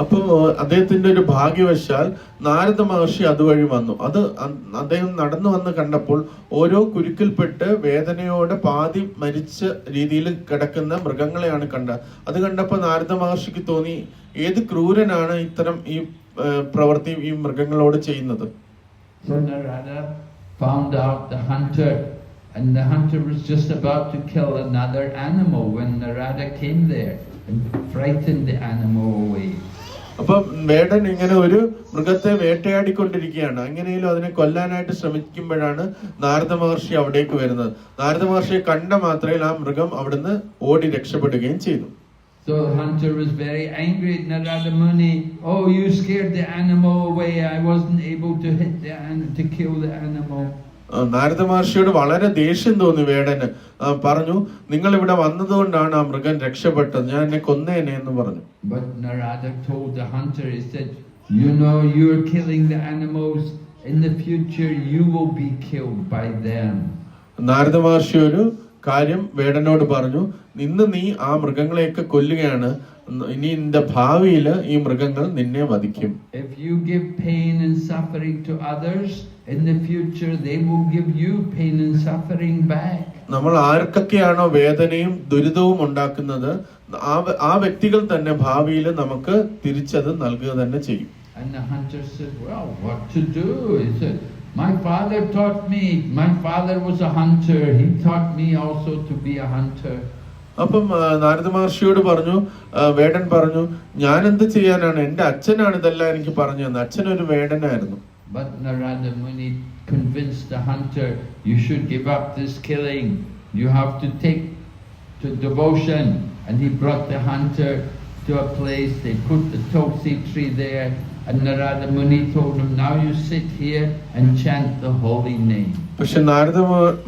അപ്പോൾ അദ്ദേഹത്തിന്റെ ഒരു ഭാഗ്യവശാൽ നാരദ മഹർഷി അതുവഴി വന്നു. അദ്ദേഹം നടന്നു വന്ന് കണ്ടപ്പോൾ ഓരോ കുരുക്കിൽപ്പെട്ട് വേദനയോടെ പാതി മരിച്ച രീതിയിൽ കിടക്കുന്ന മൃഗങ്ങളെയാണ് കണ്ടത്. അത് കണ്ടപ്പോൾ നാരദ മഹർഷിക്ക് തോന്നി, ഏത് ക്രൂരനാണ് ഇത്തരം ഈ പ്രവൃത്തി ഈ മൃഗങ്ങളോട് ചെയ്യുന്നത്. So Narada found out the hunter, and the hunter was just about to kill another animal when Narada came there and frightened the animal away. അപ്പൊ വേടൻ ഇങ്ങനെ ഒരു മൃഗത്തെ വേട്ടയാടിക്കൊണ്ടിരിക്കുകയാണ്. എങ്ങനെയും അതിനെ കൊല്ലാനായിട്ട് ശ്രമിക്കുമ്പോഴാണ് നാരദ മഹർഷി അവിടേക്ക് വരുന്നത്. നാരദ മഹർഷിയെ കണ്ട മാത്രയിൽ ആ മൃഗം അവിടുന്ന് ഓടി രക്ഷപ്പെടുകയും ചെയ്തു. So the hunter was very angry at Narada Muni. Oh, you scared the animal away. I wasn't able to hit to kill the animal. Narada മഹർഷിയോട് വളരെ ദേഷ്യം തോന്നി വേടന്. പറഞ്ഞു, നിങ്ങൾ ഇവിടെ വന്നതുകൊണ്ടാണ് ആ മൃഗം രക്ഷപ്പെട്ടത്, ഞാൻ എന്നെ കൊന്നേനെ എന്ന് പറഞ്ഞു. But Narada told the hunter, he said, you know, you're killing the animals. In the future, you will be killed by them. Narada മഹർഷി ഒരു കാര്യം വേടനോട് പറഞ്ഞു, ഇന്ന് നീ ആ മൃഗങ്ങളെയൊക്കെ കൊല്ലുകയാണ്, ഇനി നിന്റെ ഭാവിയിൽ ഈ മൃഗങ്ങൾ നിന്നെ വധിക്കും. If you give pain and suffering to others, in the future they will give you pain and suffering back. നമ്മൾ ആർക്കൊക്കെയാണോ വേദനയും ദുരിതവും ഉണ്ടാക്കുന്നത് ആ വ്യക്തികൾ തന്നെ ഭാവിയിൽ നമുക്ക് തിരിച്ചത് നൽകുക തന്നെ ചെയ്യും. And the hunter said, well, what to do? He said, my father taught me. My father was a hunter. He taught me also to be a hunter. അപ്പം നാരദ മഹർഷിയോട് പറഞ്ഞു, വേടൻ പറഞ്ഞു, ഞാൻ എന്ത് ചെയ്യാനാണ്, എന്റെ അച്ഛനാണ് ഇതെല്ലാം എനിക്ക് പറഞ്ഞു തന്നെ, അച്ഛൻ ഒരു വേടനായിരുന്നു. But Narada Muni convinced the hunter, you should give up this killing. You have to take to devotion. And he brought the hunter to a place. They put the tulsi tree there. And Narada Muni told him, now you sit here and chant the holy name. പക്ഷെ നാരദ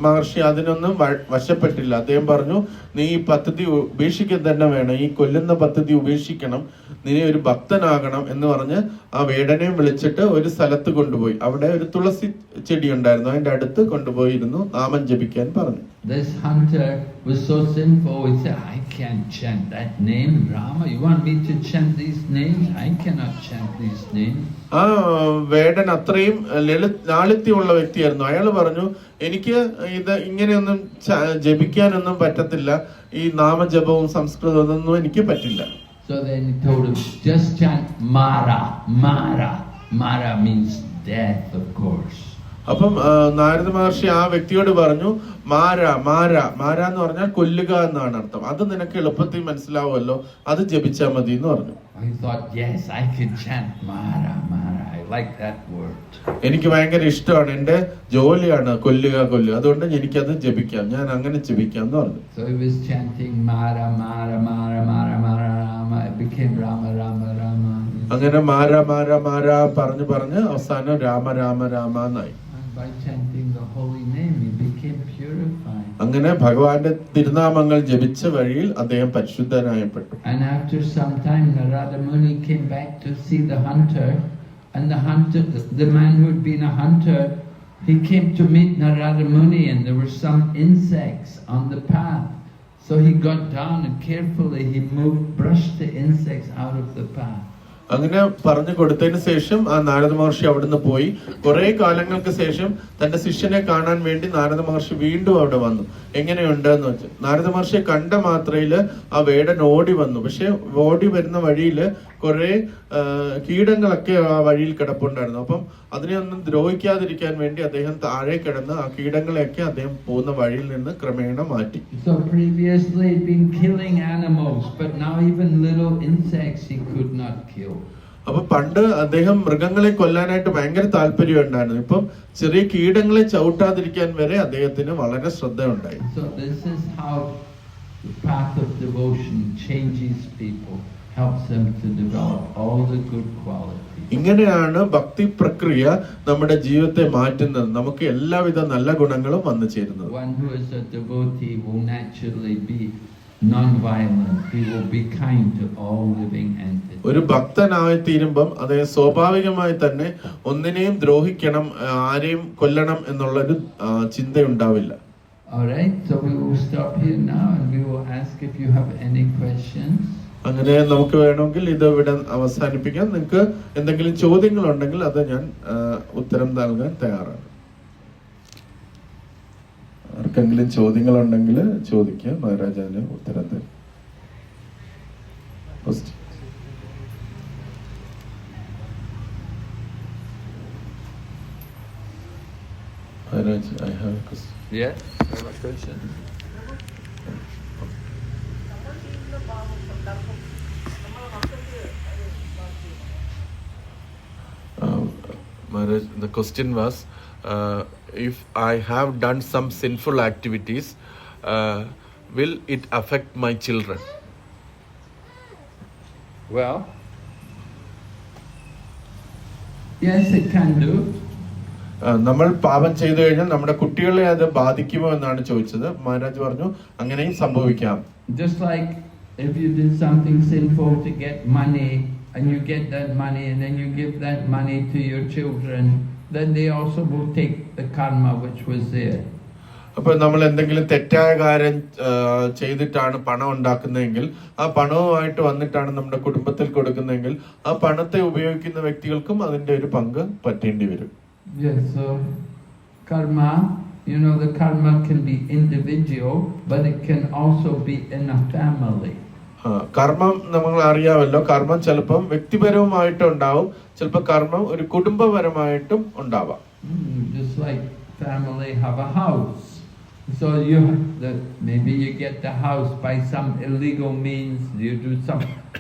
മഹർഷി അതിനൊന്നും വശപ്പെട്ടില്ല. അദ്ദേഹം പറഞ്ഞു, നീ ഈ പദ്ധതി ഉപേക്ഷിക്കാൻ തന്നെ വേണം, ഈ കൊല്ലുന്ന പദ്ധതി ഉപേക്ഷിക്കണം, നീ ഒരു ഭക്തനാകണം എന്ന് പറഞ്ഞ് ആ വേടനെയും വിളിച്ചിട്ട് ഒരു സ്ഥലത്ത് കൊണ്ടുപോയി. അവിടെ ഒരു തുളസി ചെടി ഉണ്ടായിരുന്നു, അതിന്റെ അടുത്ത് കൊണ്ടുപോയിരുന്നു നാമം ജപിക്കാൻ പറഞ്ഞു. This hunter was so sinful, he said, I can't chant that name, Rama. You want me to chant these names? I cannot chant these names. ആ വേടൻ അത്രയും ലാളിത്യമുള്ള വ്യക്തിയായിരുന്നു. അയാൾ പറഞ്ഞു, എനിക്ക് ഇത് ഇങ്ങനെയൊന്നും ജപിക്കാനൊന്നും പറ്റത്തില്ല, ഈ നാമജപവും സംസ്കൃതവും ഒന്നും എനിക്ക് പറ്റില്ല. So then he told him, just chant Mara, Mara. Mara means death, of course. അപ്പം നാരദ മഹർഷി ആ വ്യക്തിയോട് പറഞ്ഞു, മാര മാര മാര എന്ന് പറഞ്ഞാൽ കൊല്ലുക എന്നാണ് അർത്ഥം, അത് നിനക്ക് എളുപ്പത്തിൽ മനസ്സിലാവുമല്ലോ, അത് ജപിച്ചാൽ മതി എന്ന് പറഞ്ഞു. I thought, yes, I can chant Mara, Mara. I like that word. എനിക്ക് ഭയങ്കര ഇഷ്ടമാണ്, എന്റെ ജോലിയാണ് കൊല്ലുക കൊല്ലുക, അതുകൊണ്ട് എനിക്കത് ജപിക്കാം, ഞാൻ അങ്ങനെ ജപിക്കാം എന്ന് പറഞ്ഞു. So he was chanting Mara, Mara, Mara, Mara, Mara, Rama. It became Rama, Rama, Rama. അങ്ങനെ മാര മാര മാര പറഞ്ഞു പറഞ്ഞ് അവസാനം രാമ രാമ രാമ എന്നായി. By chanting the holy name, he became purified. അങ്ങനെ ഭഗവാന്റെ തിരുനാമങ്ങൾ ജപിച്ച വഴിയിൽ അദ്ദേഹം പരിശുദ്ധനായപ്പെട്ടു. And after some time, Narada Muni came back to see the hunter, and the hunter, the man who had been a hunter, he came to meet Narada Muni, and there were some insects on the path. So he got down and carefully he brushed the insects out of the path. അങ്ങനെ പറഞ്ഞു കൊടുത്തതിന് ശേഷം ആ നാരദ മഹർഷി അവിടുന്ന് പോയി. കുറെ കാലങ്ങൾക്ക് ശേഷം തന്റെ ശിഷ്യനെ കാണാൻ വേണ്ടി നാരദ മഹർഷി വീണ്ടും അവിടെ വന്നു. എങ്ങനെയുണ്ട് എന്ന് വെച്ചാൽ നാരദ മഹർഷിയെ കണ്ട മാത്രയില് ആ വേടൻ ഓടി വന്നു. പക്ഷെ ഓടി വരുന്ന വഴിയില് കുറെ കീടങ്ങളൊക്കെ ആ വഴിയിൽ കിടപ്പുണ്ടായിരുന്നു. അപ്പം അതിനെ ഒന്നും ദ്രോഹിക്കാതിരിക്കാൻ വേണ്ടി അദ്ദേഹം താഴെ കിടന്ന് ആ കീടങ്ങളെയൊക്കെ അദ്ദേഹം പോകുന്ന വഴിയിൽ നിന്ന് ക്രമേണ മാറ്റി. So previously he'd been killing animals, but now even little insects he could not kill. അപ്പൊ പണ്ട് അദ്ദേഹം മൃഗങ്ങളെ കൊല്ലാനായിട്ട് ഭയങ്കര താല്പര്യം ഉണ്ടായിരുന്നു. ഇപ്പം ചെറിയ കീടങ്ങളെ ചവിട്ടാതിരിക്കാൻ വരെ അദ്ദേഹത്തിന് വളരെ ശ്രദ്ധ ഉണ്ടായി. So this is how the path of devotion changes people, helps them to develop all the good qualities. ഇങ്ങനെയാണ് ഭക്തി പ്രക്രിയ നമ്മുടെ ജീവിതത്തെ മാറ്റുന്നത്, നമുക്ക് എല്ലാവിധ നല്ല ഗുണങ്ങളും വന്നു ചേരുന്നത്. One who is a devotee will naturally be non-violent. He will be kind to all living entities. ഒരു ഭക്തനായി തീരുമ്പം അതേ സ്വാഭാവികമായി തന്നെ ഒന്നിനെയും ദ്രോഹിക്കണം, ആരെയും കൊല്ലണം എന്നുള്ളൊരു ചിന്ത ഉണ്ടാവില്ല. Alright, so we will stop here now and we will ask if you have any questions. അങ്ങനെ നമുക്ക് വേണമെങ്കിൽ ഇത് ഇവിടെ അവസാനിപ്പിക്കാം. നിങ്ങൾക്ക് എന്തെങ്കിലും ചോദ്യങ്ങൾ ഉണ്ടെങ്കിൽ അത് ഞാൻ ഉത്തരം നൽകാൻ തയ്യാറാണ്. ആർക്കെങ്കിലും ചോദ്യങ്ങൾ ഉണ്ടെങ്കിൽ ചോദിക്കുക, മഹാരാജാന് ഉത്തരം തരും. Maharaj, I have a question. Yeah, I have a question. Maharaj, the question was, if I have done some sinful activities, will it affect my children? Well, yes, it can do. നമ്മൾ പാപം ചെയ്തു കഴിഞ്ഞാൽ നമ്മുടെ കുട്ടികളെ അത് ബാധിക്കുമോ എന്നാണ് ചോദിച്ചത്. മഹാരാജ് പറഞ്ഞു അങ്ങനെയും സംഭവിക്കാം. Just like if you did something sinful to get money and you get that money and then you give that money to your children, then they also will take the karma which was there. അപ്പൊ നമ്മൾ എന്തെങ്കിലും തെറ്റായ കാര്യം ചെയ്തിട്ടാണ് പണം ഉണ്ടാക്കുന്നതെങ്കിൽ ആ പണവുമായിട്ട് വന്നിട്ടാണ് നമ്മുടെ കുടുംബത്തിൽ കൊടുക്കുന്നതെങ്കിൽ ആ പണത്തെ ഉപയോഗിക്കുന്ന വ്യക്തികൾക്കും അതിന്റെ ഒരു പങ്ക് പറ്റേണ്ടി വരും. Yes, so karma, you know, the karma can be individual, but it can also be in a family. കർമ്മം നമ്മൾ അറിയാമല്ലോ, കർമ്മം ചിലപ്പം വ്യക്തിപരവുമായിട്ടും ഉണ്ടാവും, ചിലപ്പോൾ കർമ്മം ഒരു കുടുംബപരമായിട്ടും ഉണ്ടാവാം. Just like family have a house. So maybe you get the house by some illegal means. You do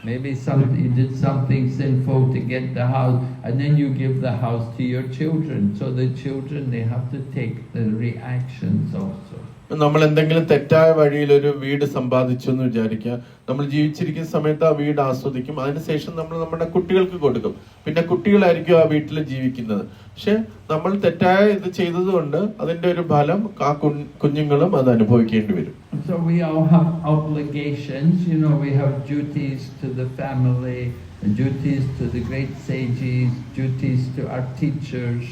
you did something sinful to get the house, and then you give the house to your children. So the children, they have to take the reactions also. നമ്മൾ എന്തെങ്കിലും തെറ്റായ വഴിയിൽ ഒരു വീട് സമ്പാദിച്ചു എന്ന് വിചാരിക്കുക. നമ്മൾ ജീവിച്ചിരിക്കുന്ന സമയത്ത് ആ വീട് ആസ്വദിക്കും, അതിനുശേഷം നമ്മൾ നമ്മുടെ കുട്ടികൾക്ക് കൊടുക്കും, പിന്നെ കുട്ടികളായിരിക്കും ആ വീട്ടിൽ ജീവിക്കുന്നത്. പക്ഷെ നമ്മൾ തെറ്റായ ഇത് ചെയ്തതുകൊണ്ട് അതിന്റെ ഒരു ഫലം ആ കുഞ്ഞുങ്ങളും അത് അനുഭവിക്കേണ്ടി വരും. So we all have obligations, you know, we have duties to the family, duties to the great sages, duties to our teachers.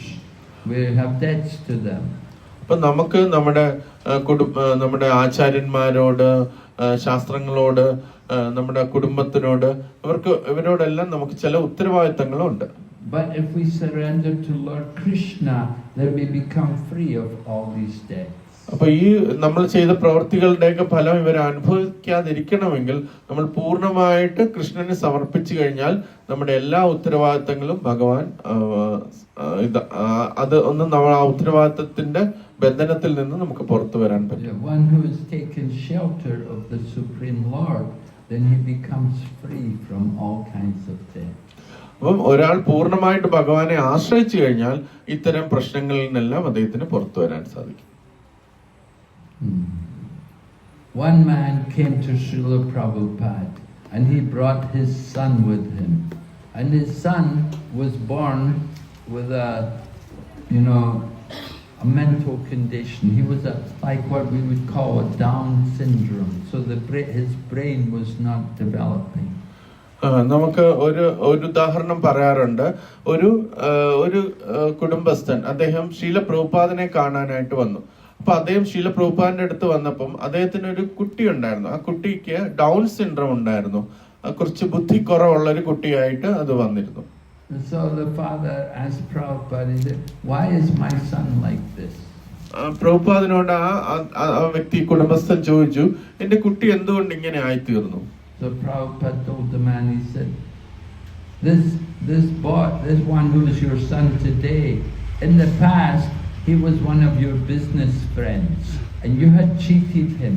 We have debts to them. അപ്പൊ നമുക്ക് നമ്മുടെ ആചാര്യന്മാരോട്, ശാസ്ത്രങ്ങളോട്, നമ്മുടെ കുടുംബത്തിനോട്, ഇവരോടെല്ലാം നമുക്ക് ചില ഉത്തരവാദിത്തങ്ങളുണ്ട്. But if we surrender to Lord Krishna, then we become free of all these debts. അപ്പൊ ഈ നമ്മൾ ചെയ്ത പ്രവൃത്തികളുടെയൊക്കെ ഫലം ഇവർ അനുഭവിക്കാതിരിക്കണമെങ്കിൽ നമ്മൾ പൂർണ്ണമായിട്ട് കൃഷ്ണന് സമർപ്പിച്ചു കഴിഞ്ഞാൽ നമ്മുടെ എല്ലാ ഉത്തരവാദിത്തങ്ങളും ഭഗവാൻ അത് ഒന്ന് നമ്മൾ ആ ഉത്തരവാദിത്തത്തിന്റെ ബന്ധനത്തിൽ നിന്ന് നമുക്ക് പുറത്തു വരാൻ പറ്റും. One who has taken shelter of the Supreme Lord, then he becomes free from all kinds of debts. അപ്പം ഒരാൾ പൂർണ്ണമായിട്ട് ഭഗവാനെ ആശ്രയിച്ചു കഴിഞ്ഞാൽ ഇത്തരം പ്രശ്നങ്ങളിൽ നിന്നെല്ലാം അദ്ദേഹത്തിന് പുറത്തു വരാൻ സാധിക്കും. One man came to Srila Prabhupada and he brought his son with him, and his son was born with a mental condition. He was like what we would call a Down syndrome, so his brain was not developing. നമുക്ക് ഒരു ഉദാഹരണം പറയാറുണ്ട്. ഒരു കുടുംബസ്ഥൻ അദ്ദേഹം ശീല പ്രഭുപാദിനെ കാണാനായിട്ട് വന്നു. അപ്പൊ അദ്ദേഹം ശീല പ്രഭുപാദിന്റെ അടുത്ത് വന്നപ്പം അദ്ദേഹത്തിന് ഒരു കുട്ടി ഉണ്ടായിരുന്നു. ആ കുട്ടിക്ക് ഡൗൺ സിൻഡ്രോം ഉണ്ടായിരുന്നു. കുറച്ച് ബുദ്ധി കുറവുള്ള ഒരു കുട്ടിയായിട്ട് അത് വന്നിരുന്നു. So the father asked Prabhupada, he said, "Why is my son like this?" പ്രഭുപാദിനോട് ആ വ്യക്തി കുടുംബസ്ഥൻ ചോദിച്ചു, എന്റെ കുട്ടി എന്തുകൊണ്ട് ഇങ്ങനെ ആയിത്തീർന്നു? So Prabhupada told the man, he said, this one who is your son today, in the past he was one of your business friends and you had cheated him.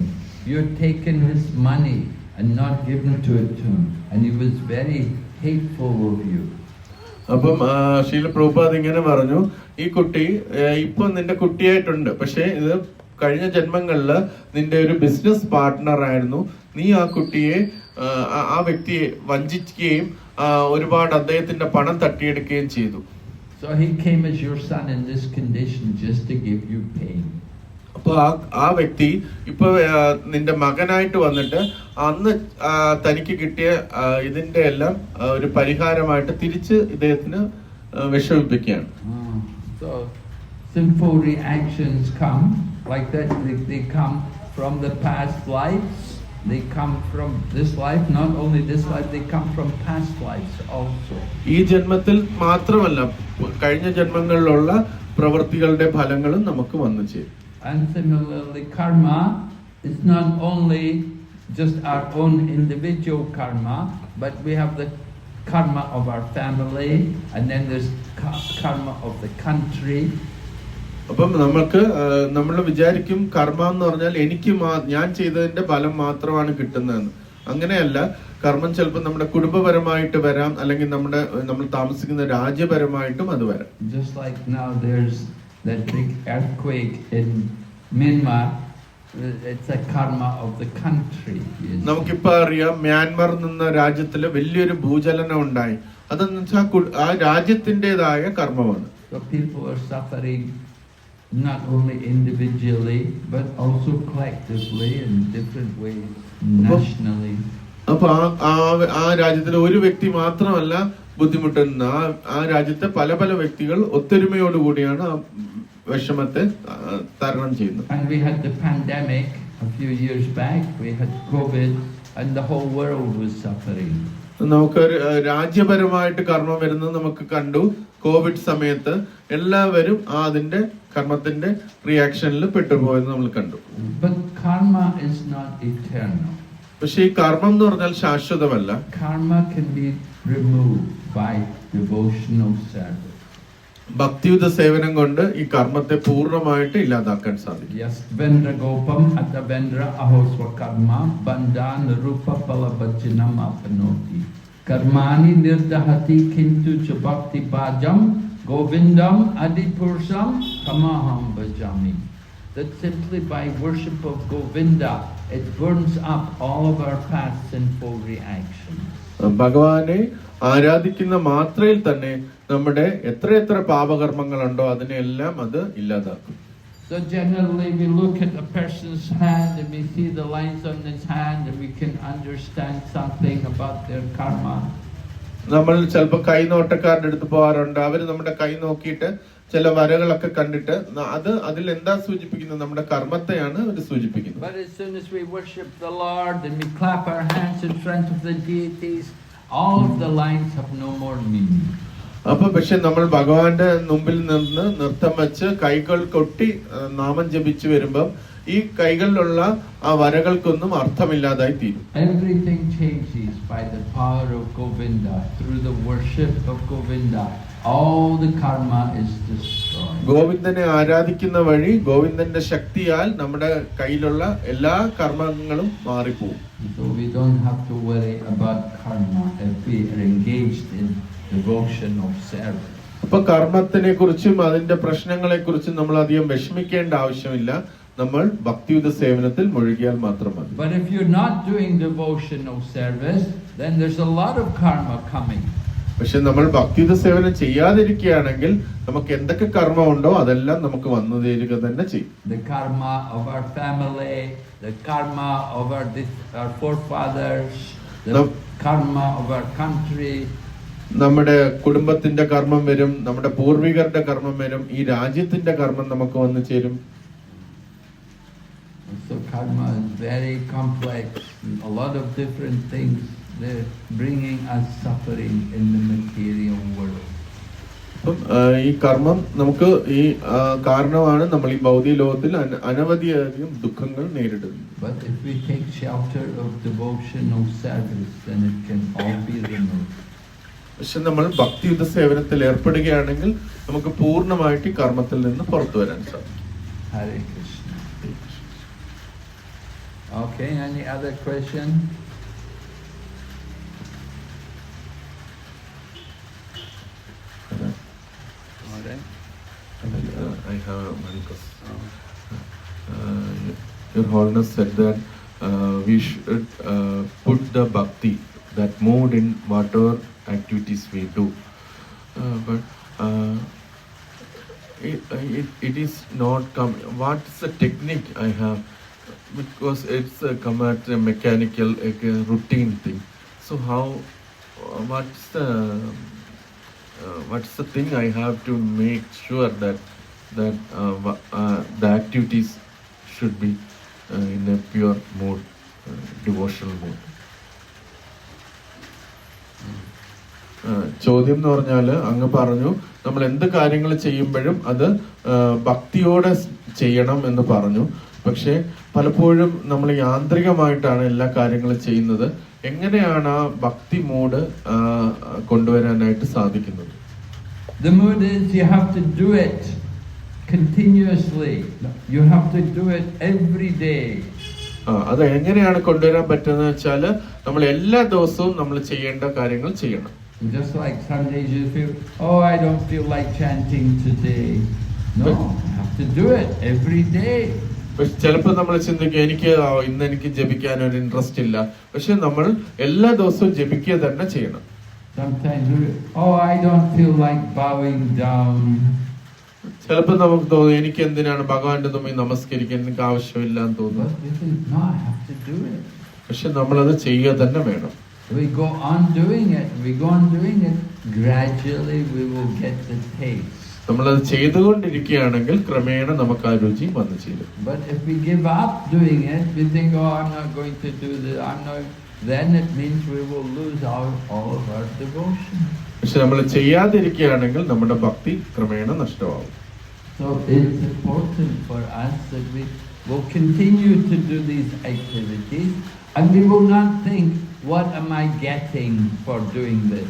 You had taken his money and not given it to him, and he was very hateful of you. അപ്പം ശീല പ്രഭുപാദ് ഇങ്ങനെ പറഞ്ഞു, ഈ കുട്ടി ഇപ്പൊ നിന്റെ കുട്ടിയായിട്ടുണ്ട്, പക്ഷെ ഇത് കഴിഞ്ഞ ജന്മങ്ങളില് നിന്റെ ഒരു ബിസിനസ് പാർട്ട്ണർ ആയിരുന്നു. നീ ആ കുട്ടിയെ ആ വ്യക്തിയെ വഞ്ചിക്കുകയും ഒരുപാട് അദ്ദേഹത്തിന്റെ പണം തട്ടിയെടുക്കുകയും ചെയ്തു. So he came as your son in this condition just to give you pain. അപ്പൊ ആ വ്യക്തി ഇപ്പൊ നിന്റെ മകനായിട്ട് വന്നിട്ട് അന്ന് തനിക്ക് കിട്ടിയ ഇതിന്റെ എല്ലാം ഒരു പരിഹാരമായിട്ട് തിരിച്ച് ഇദ്ദേഹത്തിന് വിഷമിപ്പിക്കുകയാണ്. So sinful reactions come like that. They come from the past lives. They come from this life. Not only this life, they come from past lives also. ഈ ജന്മത്തിൽ മാത്രമല്ല കഴിഞ്ഞ ജന്മങ്ങളിലുള്ള പ്രവൃത്തികളുടെ ഫലങ്ങളും നമുക്ക് വന്നു ചേരും. And similarly, karma is not only just our own individual karma, but we have the karma of our family, and then there's karma of the country. അപ്പം നമ്മൾ വിചാരിക്കും കർമ്മ എന്ന് പറഞ്ഞാൽ എനിക്ക് ഞാൻ ചെയ്തതിന്റെ ഫലം മാത്രമാണ് കിട്ടുന്നതെന്ന്. അങ്ങനെയല്ല. കർമ്മം ചിലപ്പോൾ നമ്മുടെ കുടുംബപരമായിട്ട് വരാം, അല്ലെങ്കിൽ നമ്മൾ താമസിക്കുന്ന രാജ്യപരമായിട്ടും അത് വരാം. Just like now there's that big earthquake in Myanmar, it's a karma of the country. നമുക്കിപ്പോ അറിയാം മ്യാൻമർ എന്ന രാജ്യത്തില് വലിയൊരു ഭൂചലനം ഉണ്ടായി. അതെന്ന് വെച്ചാൽ ആ രാജ്യത്തിൻ്റെതായ കർമ്മമാണ്. So people are suffering not only individually but also collectively in different ways, nationally. അപ്പൊ ആ രാജ്യത്തിലെ ഒരു വ്യക്തി മാത്രമല്ല ബുദ്ധിമുട്ടുന്ന, ആ രാജ്യത്തെ പല പല വ്യക്തികൾ ഒത്തൊരുമയോടുകൂടിയാണ് ആ വിഷമത്തെ തരണം ചെയ്യുന്നത്. And we had the pandemic a few years back. We had COVID and the whole world was suffering. നമുക്ക് രാജ്യപരമായിട്ട് കർമ്മം വരുന്നത് നമുക്ക് കണ്ടു. കോവിഡ് സമയത്ത് എല്ലാവരും അതിന്റെ കർമ്മത്തിന്റെ റിയാക്ഷനിൽ പെട്ടുപോയെന്ന് നമ്മൾ കണ്ടു. But karma is not eternal. പക്ഷെ ഈ കർമ്മം എന്ന് പറഞ്ഞാൽ ശാശ്വതമല്ല. Karma can be removed by devotional service. ഭക്തിയുത സേവനം കൊണ്ട് ഈ കർമ്മത്തെ പൂർണ്ണമായിട്ട് ഇല്ലാതാക്കാൻ സാധിക്കും. Yes, Vendra Gopam Atta Vendra Ahoswa Karma Bandhan Rupa Palabhajinam Apanoti Karmani Nirdahati Kintu Chabakti Bhajam Govindam Adipursam Kamaham Bhajami. That simply by worship of Govinda, it burns up all of our past sinful reactions. ഭഗവാനെ ആരാധിക്കുന്ന മാത്രയിൽ തന്നെ നമ്മുടെ എത്ര പാപകർമ്മങ്ങളുണ്ടോ അതിനെല്ലാം അത് ഇല്ലാതാക്കും. So generally we look at a person's hand and we see the lines on his hand and we can understand something about their karma. നമ്മൾ ചിലപ്പോൾ കൈ നോട്ടക്കാരുടെ അടുത്ത് പോകാറുണ്ട്. അവര് നമ്മുടെ കൈ നോക്കിയിട്ട് ചില വരകളൊക്കെ കണ്ടിട്ട് അതിൽ എന്താ സൂചിപ്പിക്കുന്നത്? നമ്മുടെ കർമ്മത്തെയാണ് അവർ സൂചിപ്പിക്കുന്നത്. But as soon as we worship the Lord and we clap our hands in front of the deities, all of the lines have no more meaning. അപ്പൊ പക്ഷെ നമ്മൾ ഭഗവാന്റെ മുമ്പിൽ നിന്ന് നൃത്തം വെച്ച് കൈകൾ കൊട്ടി നാമം ജപിച്ചു വരുമ്പം ഈ കൈകളിലുള്ള ആ വരകൾക്കൊന്നും അർത്ഥമില്ലാതായി തീരും. Everything changes by the power of Govinda. Through the worship of Govinda, all the karma is destroyed. ഗോവിന്ദനെ ആരാധിക്കുന്ന വഴി ഗോവിന്ദന്റെ ശക്തിയാൽ നമ്മുടെ കയ്യിലുള്ള എല്ലാ കർമ്മങ്ങളും മാറിപ്പോകും. So we don't have to worry about karma if we are engaged in devotion of service. അപ്പൊ കർമ്മത്തിനെ കുറിച്ചും അതിന്റെ പ്രശ്നങ്ങളെ കുറിച്ചും നമ്മൾ അധികം വിഷമിക്കേണ്ട ആവശ്യമില്ല. നമ്മൾ ഭക്തിയുത സേവനത്തിൽ മുഴുകിയാൽ മാത്രം മതി. But if you're not doing devotional service, then there's a lot of karma coming. പക്ഷെ നമ്മൾ ഭക്തിയുത സേവനം ചെയ്യാതിരിക്കുകയാണെങ്കിൽ നമുക്ക് എന്തൊക്കെ കർമ്മമുണ്ടോ അതെല്ലാം നമുക്ക് വന്നു തരിക തന്നെ ചെയ്യും. The karma of our family, the karma of our forefathers, the karma of our country. നമ്മുടെ കുടുംബത്തിന്റെ കർമ്മം വരും, നമ്മുടെ പൂർവികരുടെ കർമ്മം വരും, ഈ രാജ്യത്തിന്റെ കർമ്മം നമുക്ക് വന്നു ചേരും. So karma is very complex. A lot of different things. They're bringing us suffering in the material world. ഈ കർമ്മം നമുക്ക് ഈ കാരണമാണ് നമ്മൾ ഈ ഭൗതിക ലോകത്തിൽ അനവധിയധികം ദുഃഖങ്ങൾ നേരിടുന്നത്. But if we take shelter of devotional service, then it can all be removed. പക്ഷെ നമ്മൾ ഭക്തിയുത സേവനത്തിൽ ഏർപ്പെടുകയാണെങ്കിൽ നമുക്ക് പൂർണ്ണമായിട്ട് ഈ കർമ്മത്തിൽ നിന്ന് പുറത്തു വരാൻ സാധിക്കും. Hare Krishna. Okay, any other question? I have one question. Your Holiness said that we should put the bhakti, that mood, in whatever activities we do. But it is not come. What is the technique I have? Because it's come at a mechanical, a routine thing. So how? What's the thing I have to make sure that the activities should be in a pure mood, devotional mood. ചോദ്യം എന്ന് പറഞ്ഞാൽ അങ്ങ് പറഞ്ഞു നമ്മൾ എന്ത് കാര്യങ്ങൾ ചെയ്യുമ്പോഴും അത് ഭക്തിയോടെ ചെയ്യണം എന്ന് പറഞ്ഞു. പക്ഷെ പലപ്പോഴും നമ്മൾ യാന്ത്രികമായിട്ടാണ് എല്ലാ കാര്യങ്ങളും ചെയ്യുന്നത്. എങ്ങനെയാണ് ആ ഭക്തി മൂഡ് കൊണ്ടുവരാനായിട്ട് സാധിക്കുന്നത്? The mood is you have to do it continuously. You have to do it every day. അത് എങ്ങനെയാണ് കൊണ്ടുവരാൻ പറ്റുന്നത് വെച്ചാൽ നമ്മൾ എല്ലാ ദിവസവും നമ്മൾ ചെയ്യേണ്ട കാര്യങ്ങൾ ചെയ്യണം. Just like some days you feel, oh, I don't feel like chanting today. No, you have to do it every day. ചിലപ്പോൾ നമ്മൾ ചിന്തിക്കും എനിക്ക് ഇന്ന് എനിക്ക് ജപിക്കാൻ ഒരു ഇൻട്രസ്റ്റ് ഇല്ല. പക്ഷെ നമ്മൾ എല്ലാ ദിവസവും ജപിക്കുക തന്നെ ചെയ്യണം. Sometimes you, oh, I don't feel like bowing down. ചിലപ്പോൾ നമുക്ക് തോന്നും എനിക്ക് എന്തിനാണ് ഭഗവാന്റെ മുമ്പിൽ നമസ്കരിക്കാൻ എനിക്ക് ആവശ്യമില്ല എന്ന് തോന്നുന്നു. No, I have to do it. പക്ഷെ നമ്മളത് ചെയ്യുക തന്നെ വേണം. We go on doing it. We go on doing it. Gradually, we will get the taste. നമ്മളത് ചെയ്തുകൊണ്ടിരിക്കുകയാണെങ്കിൽ ക്രമേണ നമുക്ക് ആ രുചി വന്നു ചേരും. But if we give up doing it, we think, oh, I'm not going to do this. I'm not. Then it means we will lose all of our devotion. പക്ഷെ നമ്മൾ ചെയ്യാതിരിക്കുകയാണെങ്കിൽ നമ്മുടെ ഭക്തി ക്രമേണ നഷ്ടമാവും. So it's important for us that we will continue to do these activities, and we will not think, what am I getting for doing this?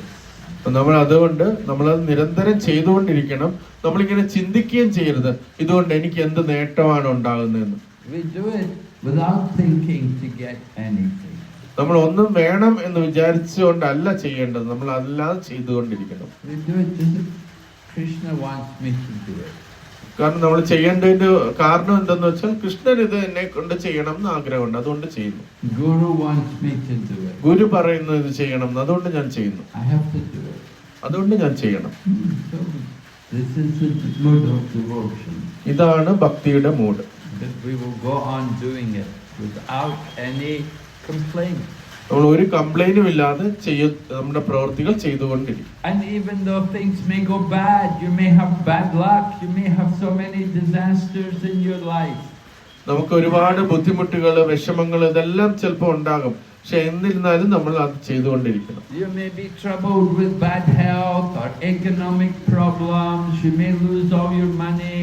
നമ്മൾ അതുകൊണ്ട് നമ്മളത് നിരന്തരം ചെയ്തുകൊണ്ടിരിക്കണം. നമ്മളിങ്ങനെ ചിന്തിക്കുകയും ചെയ്യരുത് ഇതുകൊണ്ട് എനിക്ക് എന്ത് നേട്ടമാണ് ഉണ്ടാകുന്നതെന്ന്. We do it without thinking to get anything. നമ്മൾ ഒന്നും വേണം എന്ന് വിചാരിച്ചുകൊണ്ടല്ല ചെയ്യേണ്ടത്, നമ്മൾ അല്ലാതെ ചെയ്തുകൊണ്ടിരിക്കണം. We do it just as Krishna wants me to do it. കാരണം നമ്മൾ ചെയ്യേണ്ടതിന്റെ കാരണം എന്തെന്ന് വെച്ചാൽ കൃഷ്ണൻ ഇത് എന്നെ കൊണ്ട് ചെയ്യണം എന്ന് ആഗ്രഹമുണ്ട്, അതുകൊണ്ട് ചെയ്യുന്നു. Guru wants me to do it. ഗുരു പറയുന്നു ഇത് ചെയ്യണം, അതുകൊണ്ട് ഞാൻ ചെയ്യുന്നു. I have to do it. അതുകൊണ്ട് ഞാൻ ചെയ്യണം. So this is the mood of devotion. ഇതാണ് ഭക്തിയുടെ mood. That we will go on doing it without any complaint. നമ്മൾ ഒരു കംപ്ലൈന്റും ഇല്ലാതെ നമ്മുടെ പ്രവൃത്തികൾ ചെയ്തുകൊണ്ടിരിക്കും. And even though things may go bad, you may have bad luck, you may have so many disasters in your life. നമുക്ക് ഒരുപാട് ബുദ്ധിമുട്ടുകൾ, വിഷമങ്ങൾ ഇതെല്ലാം ചിലപ്പോൾ ഉണ്ടാകും. പക്ഷെ എന്നിരുന്നാലും നമ്മൾ അത് ചെയ്തുകൊണ്ടിരിക്കണം. You may be troubled with bad health or economic problems. You may lose all your money.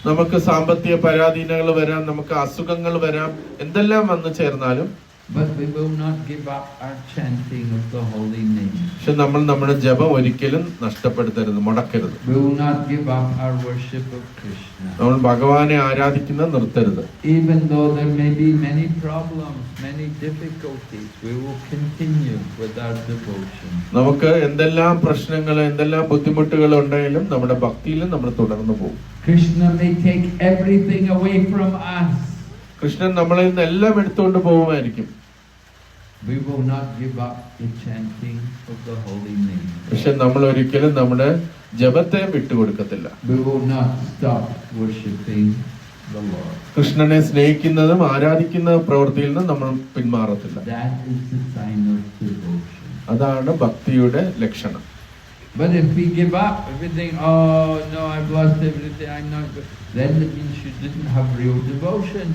നമുക്ക് സാമ്പത്തിക പരാധീനതകൾ വരാം, നമുക്ക് അസുഖങ്ങൾ വരാം, എന്തെല്ലാം വന്നു ചേർന്നാലും But we will not give up our chanting of the holy name. പക്ഷെ നമ്മൾ നമ്മുടെ ജപം ഒരിക്കലും നഷ്ടപ്പെടുത്തരുത്, മുടക്കരുത്. We will not give up our worship of Krishna. നമ്മൾ ഭഗവാനെ ആരാധിക്കുന്നത് നിർത്തരുത്. Even though there may be many problems, many difficulties, we will continue with our devotion. നമുക്ക് എന്തെല്ലാം പ്രശ്നങ്ങൾ, എന്തെല്ലാം ബുദ്ധിമുട്ടുകൾ ഉണ്ടെങ്കിലും നമ്മുടെ ഭക്തിയിലും നമ്മൾ തുടർന്നു പോകും. Krishna may take everything away from us. Krishnan നമ്മളിൽ നിന്ന് എല്ലാം എടുത്തുകൊണ്ട് പോകുമായിരിക്കും. We will not give up the chanting of the holy name. പക്ഷെ നമ്മൾ ഒരിക്കലും നമ്മുടെ ജപത്തെ വിട്ടുകൊടുക്കത്തില്ല. We will not stop worshiping the Lord. കൃഷ്ണനെ സ്നേഹിക്കുന്നതും ആരാധിക്കുന്ന പ്രവൃത്തിയിൽ നിന്ന് നമ്മൾ പിന്മാറത്തില്ല. That is the sign of devotion. അതാണ് ഭക്തിയുടെ ലക്ഷണം. But if we give up, if we think, oh no, I've lost everything, I'm not good, then it means you didn't have real devotion.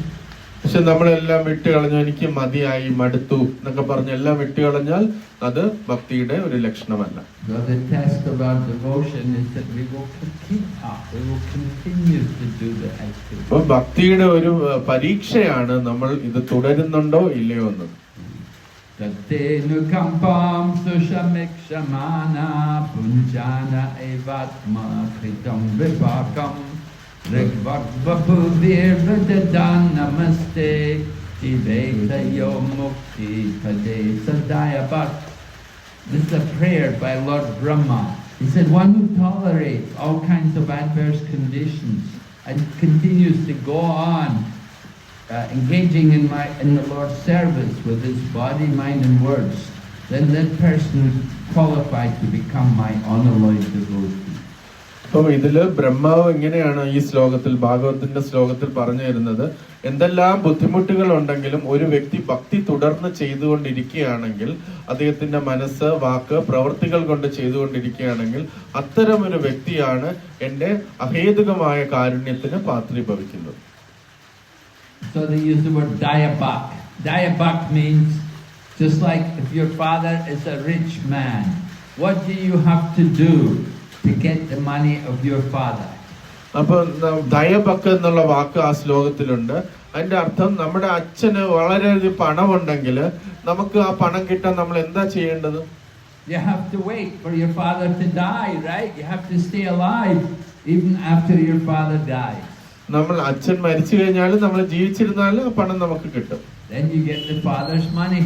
പക്ഷെ നമ്മളെല്ലാം വിട്ടുകളഞ്ഞു, എനിക്ക് മതിയായി, മടുത്തു എന്നൊക്കെ പറഞ്ഞ് എല്ലാം വിട്ടുകളഞ്ഞാൽ അത് ഭക്തിയുടെ ഒരു ലക്ഷണമല്ല. So the test of our devotion is that we will keep up, we will continue to do the activity. അപ്പോൾ ഭക്തിയുടെ ഒരു പരീക്ഷയാണ് നമ്മൾ ഇത് തുടരുന്നുണ്ടോ ഇല്ലയോ എന്ന്. Tattenu kampam sushamikṣamāna punjana evatma kritam vipākam rigvagvabhuvirvadadan namaste tivetayo mukti pade sadayapat. This is a prayer by Lord Brahma. He said, one who tolerates all kinds of adverse conditions and continues to go on engaging in the Lord's service with his body, mind and words, then that person is qualified to become my unalloyed devotee. അപ്പം ഇതില് ബ്രഹ്മാവ് എങ്ങനെയാണ് ഈ ശ്ലോകത്തിൽ, ഭാഗവതത്തിന്റെ ശ്ലോകത്തിൽ പറഞ്ഞു തരുന്നത്, എന്തെല്ലാം ബുദ്ധിമുട്ടുകൾ ഉണ്ടെങ്കിലും ഒരു വ്യക്തി ഭക്തി തുടർന്ന് ചെയ്തുകൊണ്ടിരിക്കുകയാണെങ്കിൽ, അദ്ദേഹത്തിന്റെ മനസ്സ്, വാക്ക്, പ്രവൃത്തികൾ കൊണ്ട് ചെയ്തുകൊണ്ടിരിക്കുകയാണെങ്കിൽ അത്തരം ഒരു വ്യക്തിയാണ് എന്റെ അഹേതുകമായ കാരുണ്യത്തിന് പാത്രീഭവിക്കുന്നത്. So they use the word dayabak. Dayabak means just like if your father is a rich man, what do you have to do to get the money of your father? അപ്പൊ ദയബക്ക് എന്നുള്ള വാക്ക് ആ ശ്ലോകത്തിലുണ്ട്. അതിന്റെ അർത്ഥം നമ്മുടെ അച്ഛന് വളരെയധികം പണമുണ്ടെങ്കിൽ നമുക്ക് ആ പണം കിട്ടാൻ നമ്മൾ എന്താ ചെയ്യേണ്ടത്? You have to wait for your father to die, right? You have to stay alive even after your father dies. നമ്മൾ അച്ഛൻ മരിച്ചു കഴിഞ്ഞാലും നമ്മൾ ജീവിച്ചിരുന്നാലും ആ പണം നമുക്ക് കിട്ടും. Then you get the father's money.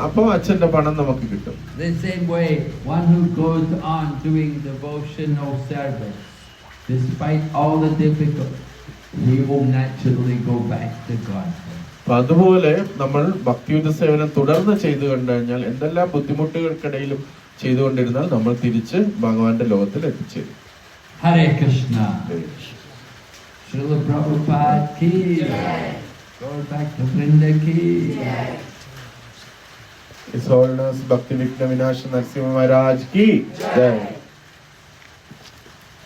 അപ്പൊ അച്ഛന്റെ പണം നമുക്ക് കിട്ടും. The same way, one who goes on doing devotional service, despite all the difficulties, he will naturally go back to God. അപ്പൊ അതുപോലെ നമ്മൾ ഭക്തിയുത സേവനം തുടർന്ന് ചെയ്തു കണ്ടു കഴിഞ്ഞാൽ എന്തെല്ലാം ബുദ്ധിമുട്ടുകൾക്കിടയിലും ചെയ്തുകൊണ്ടിരുന്നാൽ നമ്മൾ തിരിച്ച് ഭഗവാന്റെ ലോകത്തിൽ എത്തിച്ചേരും. Hare Krishna. Srila Prabhupada ki. Go back to Vrinda ki. His Holiness Bhakti Vigna Vinasha Narasimha Maharaj ki jai.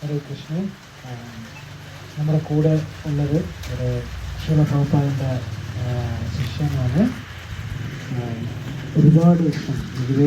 ഹരേ കൃഷ്ണ. നമ്മുടെ കൂടെ ഉള്ളത് ഒരു ശ്രീല പ്രഭുപാദിന്റെ ശിഷ്യനാണ്. ഒരുപാട് വർഷം